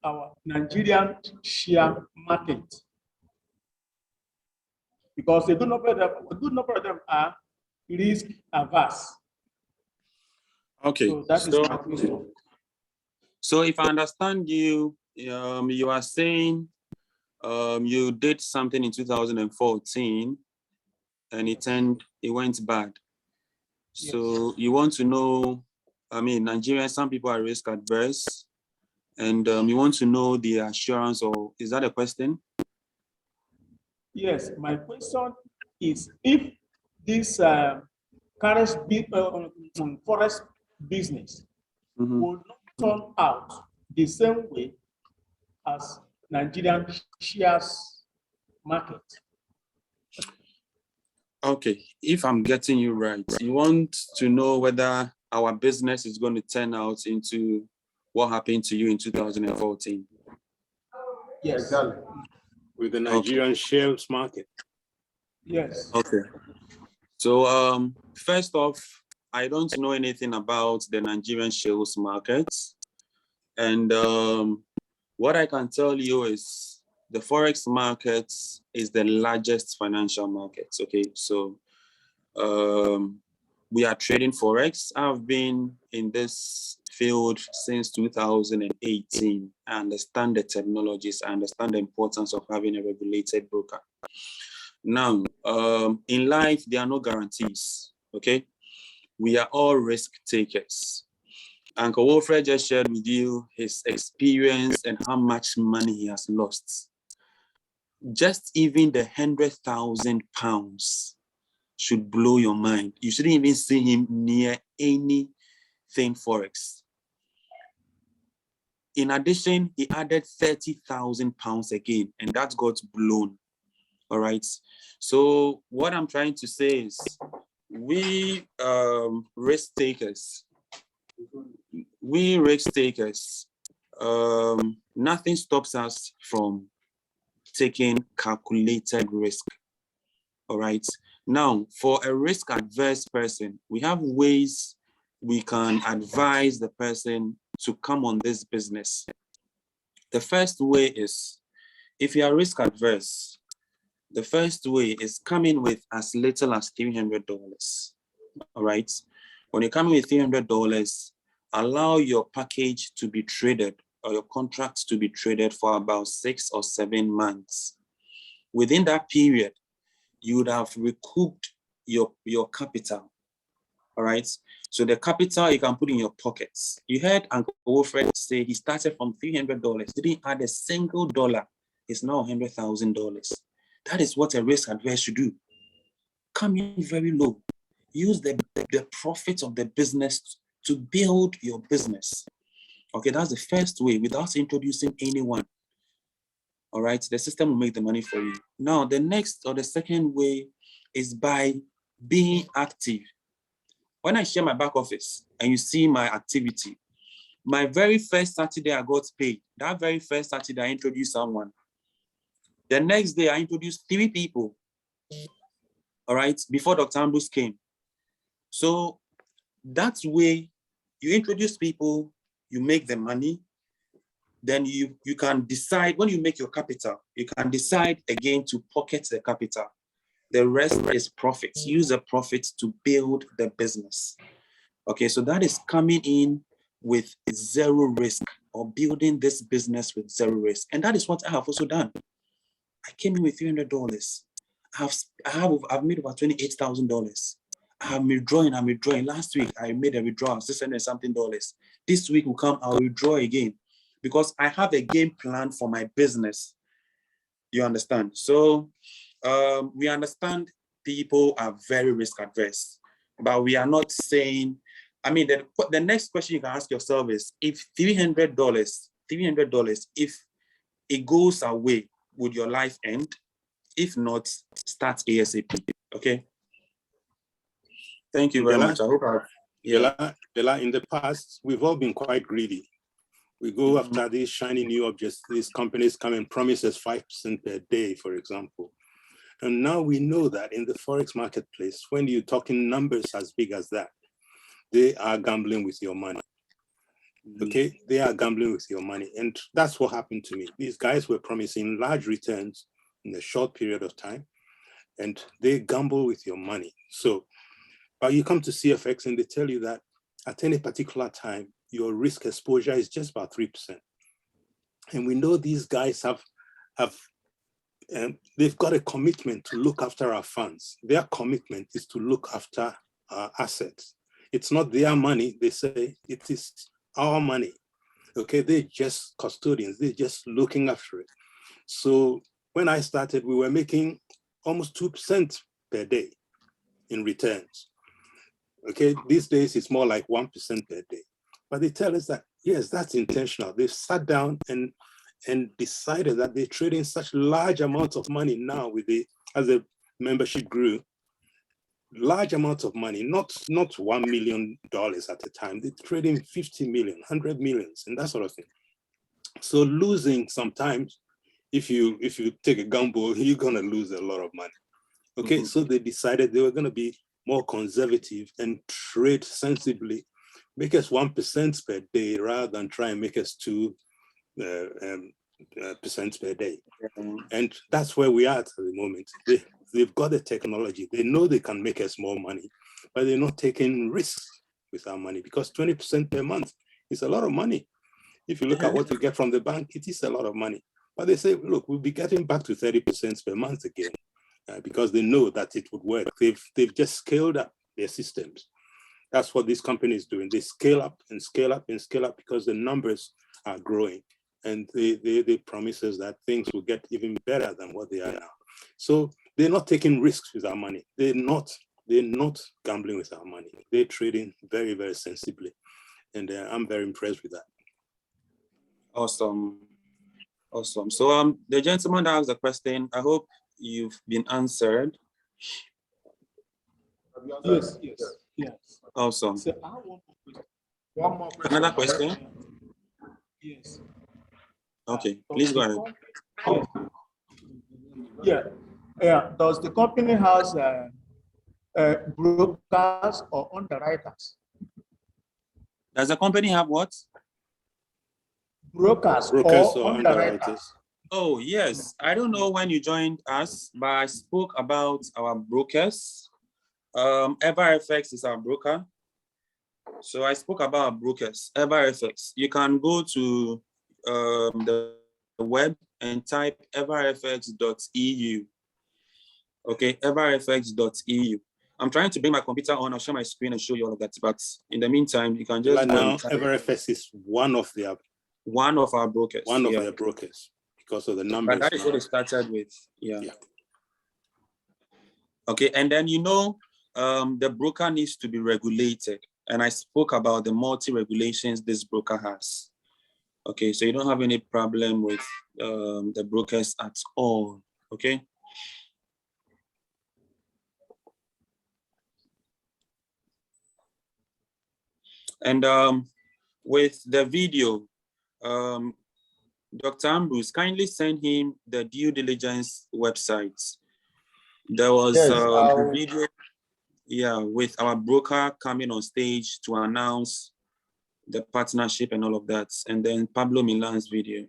I: our Nigerian share market, because a good number of them are risk averse.
A: Okay.
I: So that is my question.
A: So if I understand you, you are saying you did something in 2014 and it went bad. So yes. You want to know, Nigerians, some people are risk adverse, and you want to know the assurance, or is that a question?
I: Yes, my question is, if this Forex business will not turn out the same way as Nigerian shares market.
A: Okay, if I'm getting you right, you want to know whether our business is going to turn out into what happened to you in 2014.
I: Yes, exactly.
C: with the Nigerian shares market.
I: Yes.
A: Okay. So first off, I don't know anything about the Nigerian shares markets. And what I can tell you is the Forex market is the largest financial market. Okay, so we are trading Forex. I've been in this field since 2018. I understand the technologies. I understand the importance of having a regulated broker. Now, in life, there are no guarantees, okay? We are all risk takers. Uncle Wilfred just shared with you his experience and how much money he has lost. Just even the £100,000 should blow your mind. You shouldn't even see him near anything Forex. In addition, he added £30,000 again, and that got blown. All right. So what I'm trying to say is we risk takers, nothing stops us from taking calculated risk. All right. Now, for a risk adverse person, we have ways we can advise the person to come on this business. The first way is, if you are risk adverse, the first way is coming with as little as $300. All right. When you come in with $300, allow your package to be traded or your contracts to be traded for about 6 or 7 months. Within that period, you would have recouped your capital. All right. So the capital you can put in your pockets. You heard Uncle Wilfred say he started from $300, didn't add a single dollar. It's now $100,000. That is what a risk adverse should do. Come in very low. Use the profits of the business to build your business. Okay, that's the first way, without introducing anyone. All right, the system will make the money for you. Now, the next or the second way is by being active. When I share my back office and you see my activity, my very first Saturday I got paid. That very first Saturday I introduced someone. The next day I introduced 3 people. All right, before Dr. Ambrose came. So that way you introduce people, you make the money, then you can decide, when you make your capital, you can decide again to pocket the capital. The rest is profits. Use the profits to build the business. Okay, so that is coming in with zero risk, or building this business with zero risk. And that is what I have also done. I came in with $300. I've made about $28,000. I'm withdrawing. Last week, I made a withdrawal, $600 something. This week will come, I'll withdraw again, because I have a game plan for my business. You understand? So we understand people are very risk adverse, but we are not saying, I mean, the next question you can ask yourself is, if $300, if it goes away, would your life end? If not, start ASAP. Okay. Thank you very much. I hope
C: Bella, in the past, we've all been quite greedy. We go after these shiny new objects. These companies come and promise us 5% per day, for example. And now we know that in the Forex marketplace, when you're talking numbers as big as that, they are gambling with your money. Okay, they are gambling with your money. And that's what happened to me. These guys were promising large returns in a short period of time, and they gamble with your money. So, but you come to CFX and they tell you that at any particular time, your risk exposure is just about 3%. And we know these guys they've got a commitment to look after our funds. Their commitment is to look after our assets. It's not their money, they say, it is our money. Okay, they're just custodians, they're just looking after it. So when I started, we were making almost 2% per day in returns. Okay, these days it's more like 1% per day. But they tell us that, yes, that's intentional. They've sat down and decided that they're trading such large amounts of money now as the membership grew, large amounts of money, not $1 million at a time. They're trading 50 million, 100 millions, and that sort of thing. So losing sometimes if you take a gamble, you're gonna lose a lot of money. Okay, so they decided they were gonna be more conservative and trade sensibly, make us 1% per day rather than try and make us 2% per day. And that's where we are at the moment. They've got the technology. They know they can make us more money, but they're not taking risks with our money, because 20% per month is a lot of money. If you look at what you get from the bank, it is a lot of money. But they say, look, we'll be getting back to 30% per month again, because they know that it would work. They've just scaled up their systems. That's what this company is doing. They scale up and scale up and scale up because the numbers are growing. And they promise us that things will get even better than what they are now. So they're not taking risks with our money. They're not gambling with our money. They're trading very, very sensibly. And I'm very impressed with that.
A: Awesome. Awesome. So the gentleman that asked the question, I hope you've been answered.
I: Yes.
A: Awesome.
I: So I want
D: One more question.
A: Another question?
I: yes.
A: Okay, please go ahead.
I: Yeah. Does the company has brokers or underwriters?
A: Does the company have what?
I: Brokers
C: Brokers
I: or underwriters?
A: Oh, yes. I don't know when you joined us, but I spoke about our brokers. EverFX is our broker. So I spoke about our brokers, EverFX. You can go to the web and type everfx.eu. Okay, everfx.eu. I'm trying to bring my computer on. I'll share my screen and show you all of that. But in the meantime, you can just
C: right now, EverFX is one of
A: our brokers.
C: One of their brokers, because of the numbers.
A: But that is what it started with. Yeah. Okay, and then the broker needs to be regulated. And I spoke about the multi-regulations this broker has. Okay, so you don't have any problem with the brokers at all. Okay. And with the video, Dr. Ambrose, kindly send him the due diligence website. There was a video, with our broker coming on stage to announce the partnership and all of that, and then Pablo Milan's video.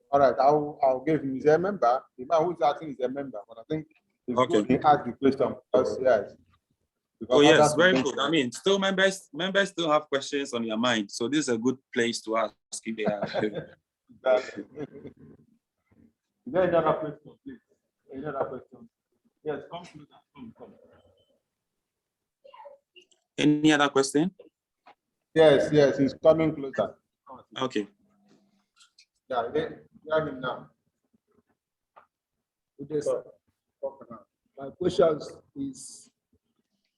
D: All right, I'll give him. He's a member. The man who's asking is a member, but I think he's good. He asked the question because yes.
A: Oh yes, very good. I mean, still members still have questions on your mind, so this is a good place to ask if they have.
D: Exactly. Is there any other question, please? Any other question? Yes, come closer. Come.
A: Any other question?
D: Yes, he's coming closer.
A: Okay.
D: Yeah, hear him now.
J: Yes, sir. My question is,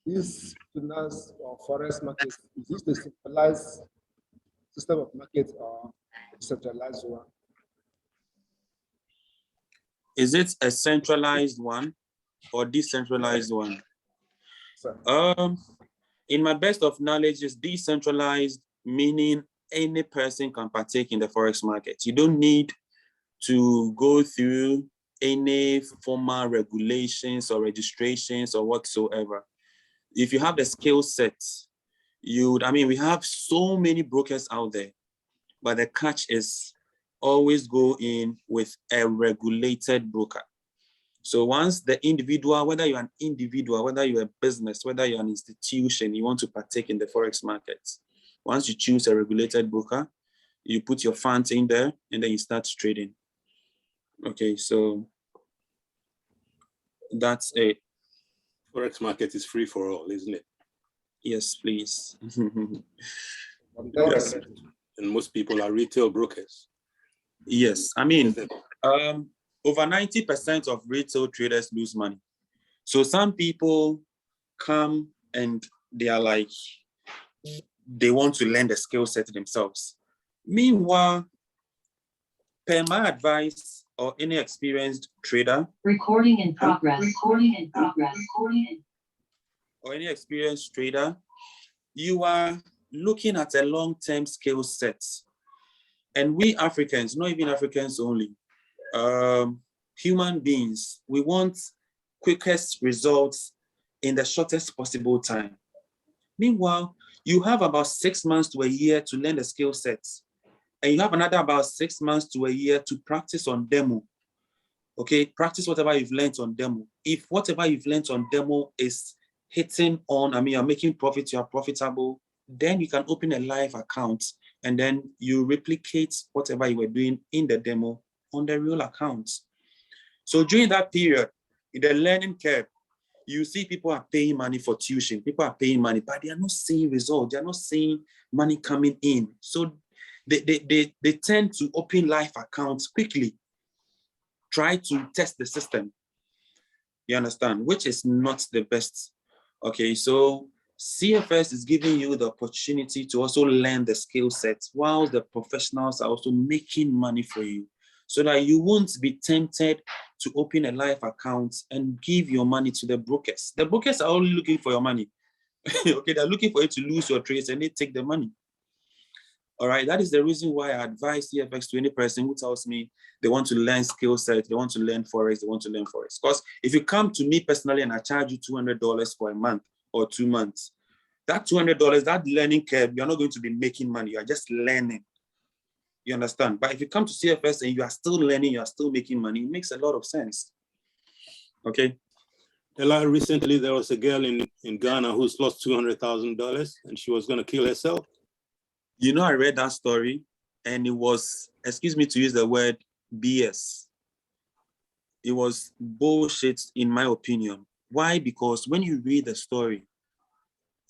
J: this finance or forex market, is this the centralized system of market or decentralized one?
A: Is it a centralized one or decentralized one?
J: Sir.
A: In my best of knowledge, is decentralized, meaning any person can partake in the forex market. You don't need to go through any formal regulations or registrations or whatsoever. If you have the skill set, we have so many brokers out there, but the catch is always go in with a regulated broker. So once the individual, whether you're an individual, whether you're a business, whether you're an institution, you want to partake in the forex market, once you choose a regulated broker, you put your funds in there and then you start trading. Okay, so that's it.
C: Forex market is free for all, isn't it?
A: Yes, please.
C: Yes. And most people are retail brokers.
A: Yes, I mean, over 90% of retail traders lose money. So some people come and they are like, they want to learn the skill set themselves. Meanwhile, per my advice or any experienced trader,
K: recording in progress,
A: or any experienced trader, you are looking at a long-term skill set. And we Africans, not even Africans only, human beings, we want quickest results in the shortest possible time. Meanwhile, you have about 6 months to a year to learn the skill sets. And you have another about 6 months to a year to practice on demo. Okay, practice whatever you've learned on demo. If whatever you've learned on demo is hitting on, you're making profit, you are profitable, then you can open a live account and then you replicate whatever you were doing in the demo on the real account. So during that period, in the learning curve, you see people are paying money for tuition, people are paying money, but they are not seeing results, they are not seeing money coming in. So they tend to open live accounts quickly, try to test the system, you understand, which is not the best. Okay, so CFS is giving you the opportunity to also learn the skill sets while the professionals are also making money for you, so that you won't be tempted to open a live account and give your money to the brokers. The brokers are only looking for your money. Okay, they're looking for you to lose your trades and they take the money. All right, that is the reason why I advise CFX to any person who tells me they want to learn skill set, they want to learn Forex, they want to learn Forex. Because if you come to me personally and I charge you $200 for a month or 2 months, that $200, that learning curve, you're not going to be making money, you're just learning. You understand? But if you come to CFS and you are still learning, you are still making money, it makes a lot of sense. Okay.
C: Recently, there was a girl in Ghana who's lost $200,000 and she was going to kill herself.
A: You know, I read that story and it was, excuse me to use the word, BS. It was bullshit in my opinion. Why? Because when you read the story,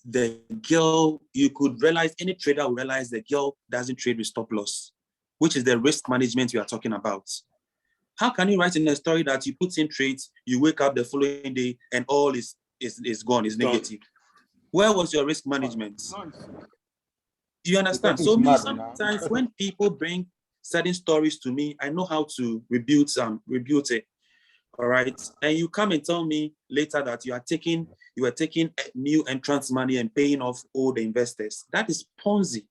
A: the girl, you could realize, any trader will realize the girl doesn't trade with stop loss, which is the risk management we are talking about. How can you write in a story that you put in trades, you wake up the following day and all is gone, is negative? Where was your risk management? You understand? So me, sometimes when people bring certain stories to me, I know how to rebut it. All right. And you come and tell me later that you are taking new entrants money and paying off all the investors. That is Ponzi.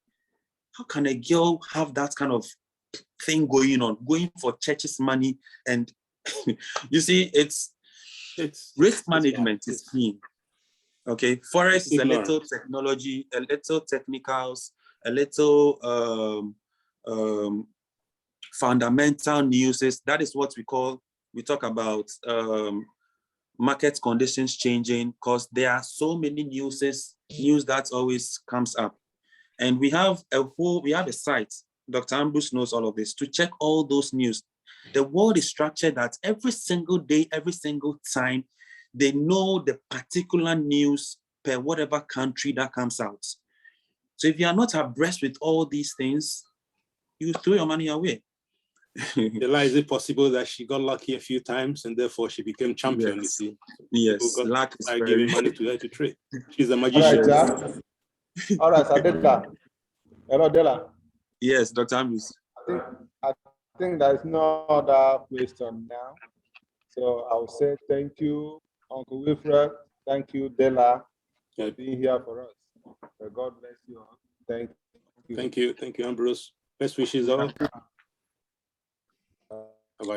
A: How can a girl have that kind of thing going on, going for church's money? And you see, it's risk management is key. Okay, Forex is a little technology, a little technicals, a little fundamental news. That is what we talk about market conditions changing, because there are so many news that always comes up. And we have a site, Dr. Ambrose knows all of this, to check all those news. The world is structured that every single day, every single time, they know the particular news per whatever country that comes out. So if you are not abreast with all these things, you throw your money away.
C: Is it possible that she got lucky a few times and therefore she became champion?
A: Yes.
C: You see?
A: Yes, luck is
C: giving money to her to trade. She's a magician.
D: All right, Sadela. Hello, Dela.
A: Yes, Dr. Ambrose.
D: I think there is no other question now. So I will say thank you, Uncle Wilfred. Thank you, Dela, for being here for us. God bless you all. Thank you.
C: Thank you. Thank you, Ambrose. Best wishes all.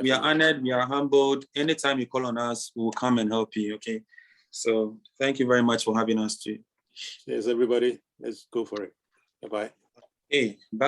A: We are honored, we are humbled. Anytime you call on us, we will come and help you, okay? So thank you very much for having us too.
C: Yes, everybody. Let's go for it. Bye-bye.
A: Hey, bye.